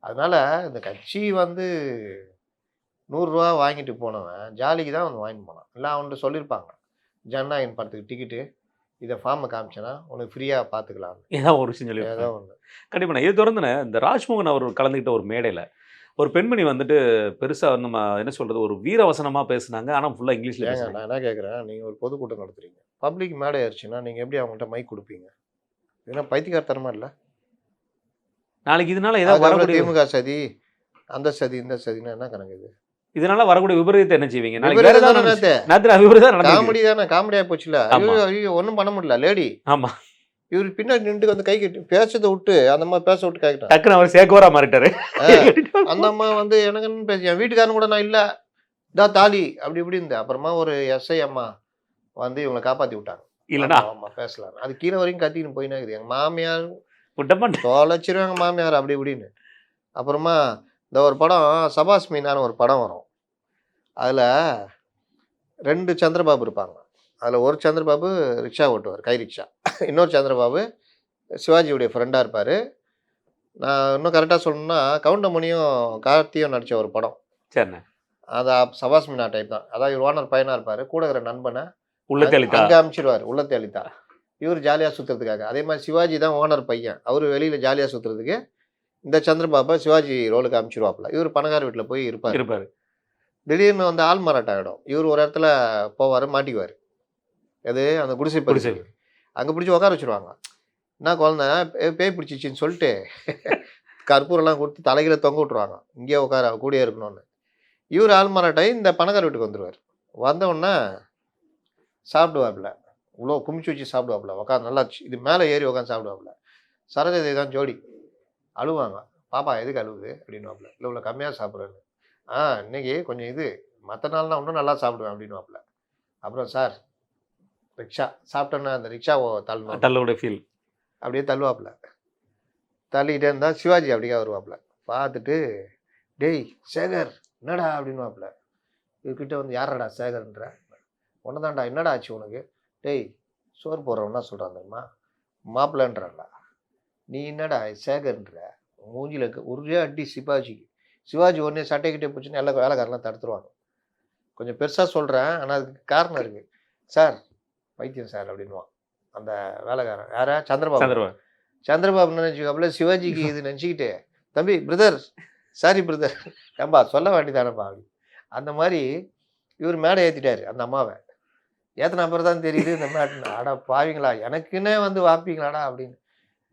அதனால இந்த கட்சி வந்து 100 ரூபா வாங்கிட்டு போனவன் ஜாலிக்கு தான் வந்து வாங்கிட்டு போனான். இல்லை அவன்கிட்ட சொல்லியிருப்பாங்க, ஜனநாயகன் படத்துக்கு டிக்கெட்டு இதை ஃபார்மை காமிச்சேன்னா உனக்கு ஃப்ரீயாக பார்த்துக்கலாம், ஏதாவது ஒரு விஷயம் சொல்லி ஏதோ ஒன்று. கண்டிப்பாக இது தொடர்ந்துன்னு இந்த ராஜ்மோகன் அவர் கலந்துக்கிட்ட ஒரு மேடையில் ஒரு பெண்மணி வந்துட்டு பெருசாக நம்ம என்ன சொல்கிறது, ஒரு வீரவசனமாக பேசுனாங்க. ஆனால் ஃபுல்லாக இங்கிலீஷில் பேசுனாங்க. நான் என்ன கேட்குறேன், நீங்கள் ஒரு பொதுக்கூட்டம் நடத்துறீங்க, பப்ளிக் மேடை ஆயிடுச்சுன்னா நீங்கள் எப்படி அவங்கள்ட்ட மைக் கொடுப்பீங்க? ஏன்னா பைத்தியக்காரத்தனமா இல்லை? நாளைக்கு இதனால ஏதாவது திமுக சதி, அந்த சதி, இந்த சதினா என்ன கணக்கு? இது இதனால வரக்கூடிய விபரீதத்தை என்ன செய்வீங்க? காமெடி தானே, காமெடியா போச்சுல. ஒன்றும் பண்ண முடியல. லேடி ஆமா இவரு பின்னாடி நின்று வந்து கை கட்டி பேசதை விட்டு அந்த அம்மா பேச விட்டு கேட்கிட்டான். டக்குன்னு அவர் சேகோரா மாறிட்டாரு. அந்த அம்மா வந்து எனக்கு பேசி என் வீட்டுக்காரன் கூட நான் இல்லை இதா தாலி அப்படி இப்படி இருந்தேன். அப்புறமா ஒரு எஸ்ஐ அம்மா வந்து இவங்களை காப்பாற்றி விட்டாங்க. இல்லைன்னா ஆமா பேசலாம். அது கீழே வரைக்கும் கத்தின்னு போயினா இருக்குது. எங்கள் மாமியார் தொலைச்சிருவாங்க மாமியார் அப்படி இப்படின்னு. அப்புறமா இந்த ஒரு படம் சபாஸ் மீனான ஒரு படம் வரும். அதில் 2 சந்திரபாபு இருப்பாங்க. அதில் ஒரு சந்திரபாபு ரிக்ஷா ஓட்டுவார், கை ரிக்ஷா. இன்னொரு சந்திரபாபு சிவாஜியுடைய ஃப்ரெண்டாக இருப்பார். நான் இன்னும் கரெக்டாக சொல்லணும்னா கவுண்டமணியும் கார்த்தியும் நடித்த ஒரு படம். சரிண்ணே. அது சபாஸ் மீனா டைப் தான். அதாவது இவர் ஓனர் பையனாக இருப்பார், கூட இருக்கிற நண்பனை உள்ளத்தை அங்கே அனுப்பிச்சிடுவார், உள்ளத்தை அளித்தா. இவர் ஜாலியாக சுற்றுறதுக்காக. அதே மாதிரி சிவாஜி தான் ஓனர் பையன், அவர் வெளியில் ஜாலியாக சுற்றுறதுக்கு இந்த சந்திரபாபை சிவாஜி ரோலுக்கு அனுப்பிச்சிடுவாப்புல. இவர் பணக்கார வீட்டில் போய் இருப்பார். திடீர்னு வந்து ஆள் மாறாட்டம் ஆகிடும். இவர் ஒரு இடத்துல போவார், மாட்டிக்குவார். எது அந்த குடிசை குடிசை. பரிசு அங்கே பிடிச்சி உட்கார வச்சுருவாங்க. என்ன குழந்தை பேய் பிடிச்சிச்சின்னு சொல்லிட்டு கற்பூரெல்லாம் கொடுத்து தலைகளை தொங்க விட்ருவாங்க, இங்கேயே உட்கார கூடயே இருக்கணும்னு. இவர் ஆள்மாராட்டாய் இந்த பணக்கார வீட்டுக்கு வந்துடுவார். வந்தவுடனே சாப்பிடுவாப்புல, இவ்வளோ குமிச்சு வச்சு சாப்பிடுவாப்புல, உட்காந்து நல்லா இது மேலே ஏறி உட்காந்து சாப்பிடுவாப்புல. சரோஜாதேவி தான் ஜோடி அழுவாங்க. பாப்பா எதுக்கு அழுவுது அப்படின்னுவாப்புல. இல்லை இவ்வளோ கம்மியாக சாப்பிட்றாரு. இன்னைக்கு கொஞ்சம் இது மற்ற நாள்னா இன்னும் நல்லா சாப்பிடுவேன் அப்படின்னுவாப்புல. அப்புறம் சார் ரிக்ஷா சாப்பிட்டோன்னா அந்த ரிக்ஷாவை தள்ளணும், தள்ளோட ஃபீல் அப்படியே தள்ளுவாப்புல. தள்ளிக்கிட்டே இருந்தால் சிவாஜி அப்படியே வருவாப்புல. பார்த்துட்டு டேய் சேகர் என்னடா அப்படின்வாப்புல. இவர்கிட்ட வந்து யாரடா சேகர்ன்ற, ஒன்னதான்டா என்னடா ஆச்சு உனக்கு, டேய் சோறு போடுறவனா சொல்கிறான் தெரியுமா மாப்பிள்ளன்றான்டா, நீ என்னடா சேகர்ன்ற, மூஞ்சில ஒரே அடி சிவாஜிக்கு. சிவாஜி உடனே சட்டைக்கிட்டே போச்சுன்னு எல்லா வேலைக்காரெல்லாம் தடுத்துருவாங்க. கொஞ்சம் பெருசாக சொல்கிறேன், ஆனால் அதுக்கு காரணம் இருக்குது. சார் வைத்தியம் சார் அப்படின்வான் அந்த வேலைக்காரன். யாரா சந்திரபாபு. சந்திரபாபு நினச்சிக்காப்புல சிவாஜிக்கு இது நினச்சிக்கிட்டு, தம்பி பிரதர் சாரி பிரதர் ஏம்பா சொல்ல வேண்டியதானப்பா அப்படி. அந்த மாதிரி இவர் மேடை ஏற்றிட்டாரு அந்த அம்மாவை. ஏற்றின அப்புறம் தான் தெரியுது இந்த மேட்டை, அடா பாவீங்களா எனக்குன்னே வந்து வாப்பீங்களாடா அப்படின்னு.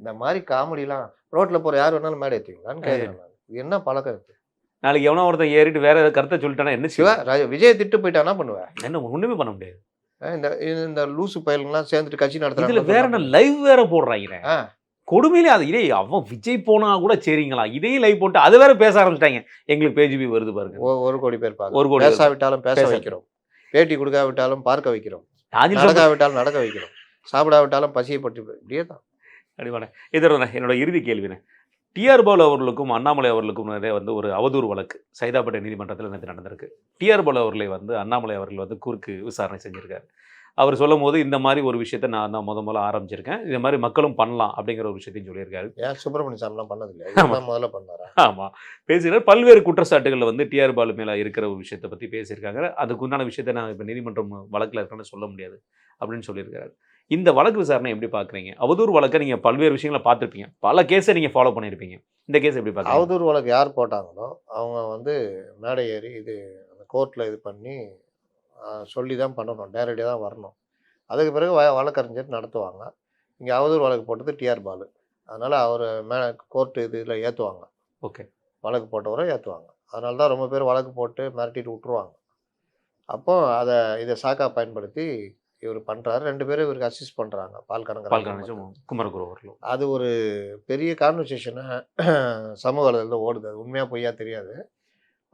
இந்த மாதிரி காமெடிலாம் ரோட்டில் போகிற யார் வேணாலும் மேடை ஏற்றுவீங்களான்னு கேட்குறேன். இது என்ன பழக்கம் இருக்குது? நாளைக்கு எவனோ ஒருத்தன் ஏறிட்டு வேற ஏதாவது கருத்தை சொல்லிட்டானா என்ன சிவா விஜய் திட்டு போயிட்டானா பண்ணுவேன், என்ன ஒண்ணுமே பண்ண முடியாது. இந்த இந்த லூசு பயலுங்கெல்லாம் சேர்ந்துட்டு கட்சி இதுல நடத்துறாங்க. வேற என்ன லைவ் வேற போடுறாங்க கொடுமையிலே. அது இதே அவன் விஜய் போனா கூட சரிங்களா, இதையும் லைவ் போட்டு அதை வேற பேச ஆரம்பிச்சிட்டாங்க. எங்களுக்கு பேஜ் வியூ வருது பாருங்க. 1 கோடி பேர் பார்க்க, 1 கோடி பேசாவிட்டாலும் பேச வைக்கிறோம், பேட்டி கொடுக்காவிட்டாலும் பார்க்க வைக்கிறோம், நடக்காவிட்டாலும் நடக்க வைக்கிறோம், சாப்பிடாவிட்டாலும் பசியை பற்றி இப்படியே தான். அடிவானே இதோட என்னோட இறுதி கேள்வினே, டிஆர் பாலு அவர்களுக்கும் அண்ணாமலை அவர்களுக்கும் வந்து ஒரு அவதூறு வழக்கு சைதாப்பேட்டை நீதிமன்றத்தில் நேற்று நடந்திருக்கு. டிஆர் பாலு அவர்களை வந்து அண்ணாமலை அவர்கள் வந்து குறுக்கு விசாரணை செஞ்சிருக்காரு. அவர் சொல்லும் போது இந்த மாதிரி ஒரு விஷயத்தை நான் தான் முதல்ல ஆரம்பிச்சிருக்கேன், இந்த மாதிரி மக்களும் பண்ணலாம் அப்படிங்கிற ஒரு விஷயத்தையும் சொல்லியிருக்காரு. ஏன் சுப்பிரமணிய சாமிலாம் பண்ணது இல்லையா, முதல்ல பண்ணாரா? ஆமாம் பேசுகிறார். பல்வேறு குற்றச்சாட்டுகள் வந்து டிஆர் பாலு மேலே இருக்கிற ஒரு விஷயத்தை பற்றி பேசியிருக்காங்க. அதுக்குண்டான விஷயத்தை நான் இப்போ நீதிமன்றம் வழக்கில் இருக்கேன்னு சொல்ல முடியாது அப்படின்னு சொல்லியிருக்காரு. இந்த வழக்கு விசாரணை எப்படி பார்க்குறீங்க? அவதூறு வழக்கை நீங்கள் பல்வேறு விஷயங்களை பார்த்துருப்பீங்க, பல கேஸை நீங்கள் ஃபாலோ பண்ணியிருப்பீங்க. இந்த கேஸ் எப்படி பார்க்குறீங்க? அவதூறு வழக்கு யார் போட்டாங்களோ அவங்க வந்து மேடை ஏறி இது அந்த கோர்ட்டில் இது பண்ணி சொல்லி தான் பண்ணணும், நேரடியாக தான் வரணும். அதுக்கு பிறகு வழக்கறிஞர் நடத்துவாங்க. இங்கே அவதூறு வழக்கு போட்டது டிஆர் பாலு, அதனால் அவர் கோர்ட்டு இதில் ஏற்றுவாங்க. ஓகே, வழக்கு போட்டவரை ஏற்றுவாங்க. அதனால தான் ரொம்ப பேர் வழக்கு போட்டு மிரட்டிட்டு விட்டுருவாங்க. அப்போ இதை சாக்கா பயன்படுத்தி இவர் பண்ணுறாரு. 2 பேரும் இவருக்கு அசிஸ்ட் பண்ணுறாங்க, பால்கணக்கு குமரகுரு அவர்களும். அது ஒரு பெரிய கான்வர்சேஷனை சமூக வலைதளத்தில் ஓடுது. அது உண்மையாக பொய்யா தெரியாது,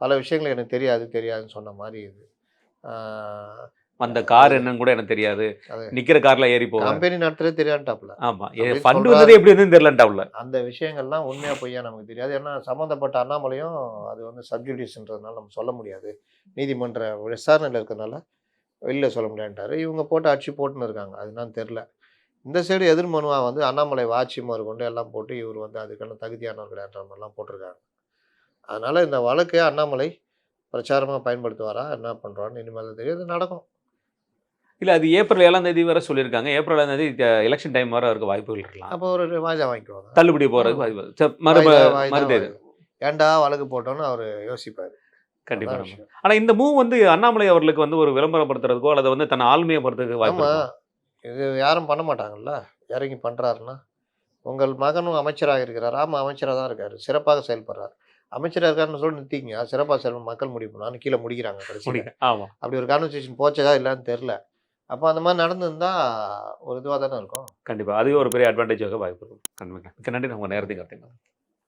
பல விஷயங்கள் எனக்கு தெரியாதுன்னு சொன்ன மாதிரி இது. அந்த கார் என்னன்னு கூட எனக்கு தெரியாது, நிக்கிற கார்ல ஏறி போகும், கம்பெனி நடத்துறதே தெரியாதுட்டாப்ல. ஆமா, ஃபண்ட் வந்தது எப்படி இருந்துன்னு தெரியலட்டாப்ல. அந்த விஷயங்கள்லாம் உண்மையா பொய்யா நமக்கு தெரியாது. ஏன்னா சம்மந்தப்பட்ட அண்ணாமலையும் அது வந்து சப்ஜுடிஸ்ன்றதுனால நம்ம சொல்ல முடியாது, நீதிமன்ற விசாரணையில் இருக்கிறதுனால வெளில சொல்ல முடியாதுட்டாரு. இவங்க போட்டு அடிச்சு போட்டுன்னு இருக்காங்க, அதுதான் தெரில. இந்த சைடு எதிர்மனுவாக வந்து அண்ணாமலை வாட்சி கொண்டு எல்லாம் போட்டு இவர் வந்து அதுக்கான தகுதியானவர் கிடையாதுன்ற மாதிரிலாம் போட்டிருக்காங்க. அதனால் இந்த வழக்கை அண்ணாமலை பிரச்சாரமாக பயன்படுத்துவாரா என்ன பண்ணுறான்னு இனிமேல் தெரியாது, நடக்கும். இல்லை, அது ஏப்ரல் 7ஆம் தேதி வரை சொல்லியிருக்காங்க. ஏப்ரல் 7ஆம் தேதி எலெக்ஷன் டைம் வர இருக்க வாய்ப்புகள் இருக்கலாம். அப்போ ஒரு வாய்தா வாங்கிக்குவாங்க, தள்ளுபடி போகிறதுக்கு வாய்ப்பு. ஏன்டா வழக்கு போட்டோன்னு அவர் யோசிப்பார் கண்டிப்பாக. ஆனால் இந்த மூவ் வந்து அண்ணாமலை அவர்களுக்கு வந்து ஒரு விளம்பரப்படுத்துறதுக்கோ அல்லது வந்து தன்னை ஆளுமையப்படுத்துறதுக்கு வாய்ப்பு. இது யாரும் பண்ண மாட்டாங்கல்ல, இறங்கி பண்ணுறாருன்னா. உங்கள் மகனும் அமைச்சராக இருக்கிறார். ஆமாம், அமைச்சராக தான் இருக்கார், சிறப்பாக செயல்படுறார். அமைச்சராக இருக்காருன்னு சொல்லி நிறுத்திங்க, சிறப்பாக செயல்பட மக்கள் முடிக்கணும்னு கீழே முடிக்கிறாங்க கடைசி. ஆமாம், அப்படி ஒரு கான்வர்சேஷன் போச்சதா இல்லைன்னு தெரில. அப்போ அந்த மாதிரி நடந்துருந்தால் ஒரு இதுவாக தானே இருக்கும். கண்டிப்பாக அதுவே ஒரு பெரிய அட்வான்டேஜாக வாய்ப்பு இருக்கும். கண்டிப்பாக. நன்றி, நம்ம நேரத்தையும் கற்றுக்கலாம்.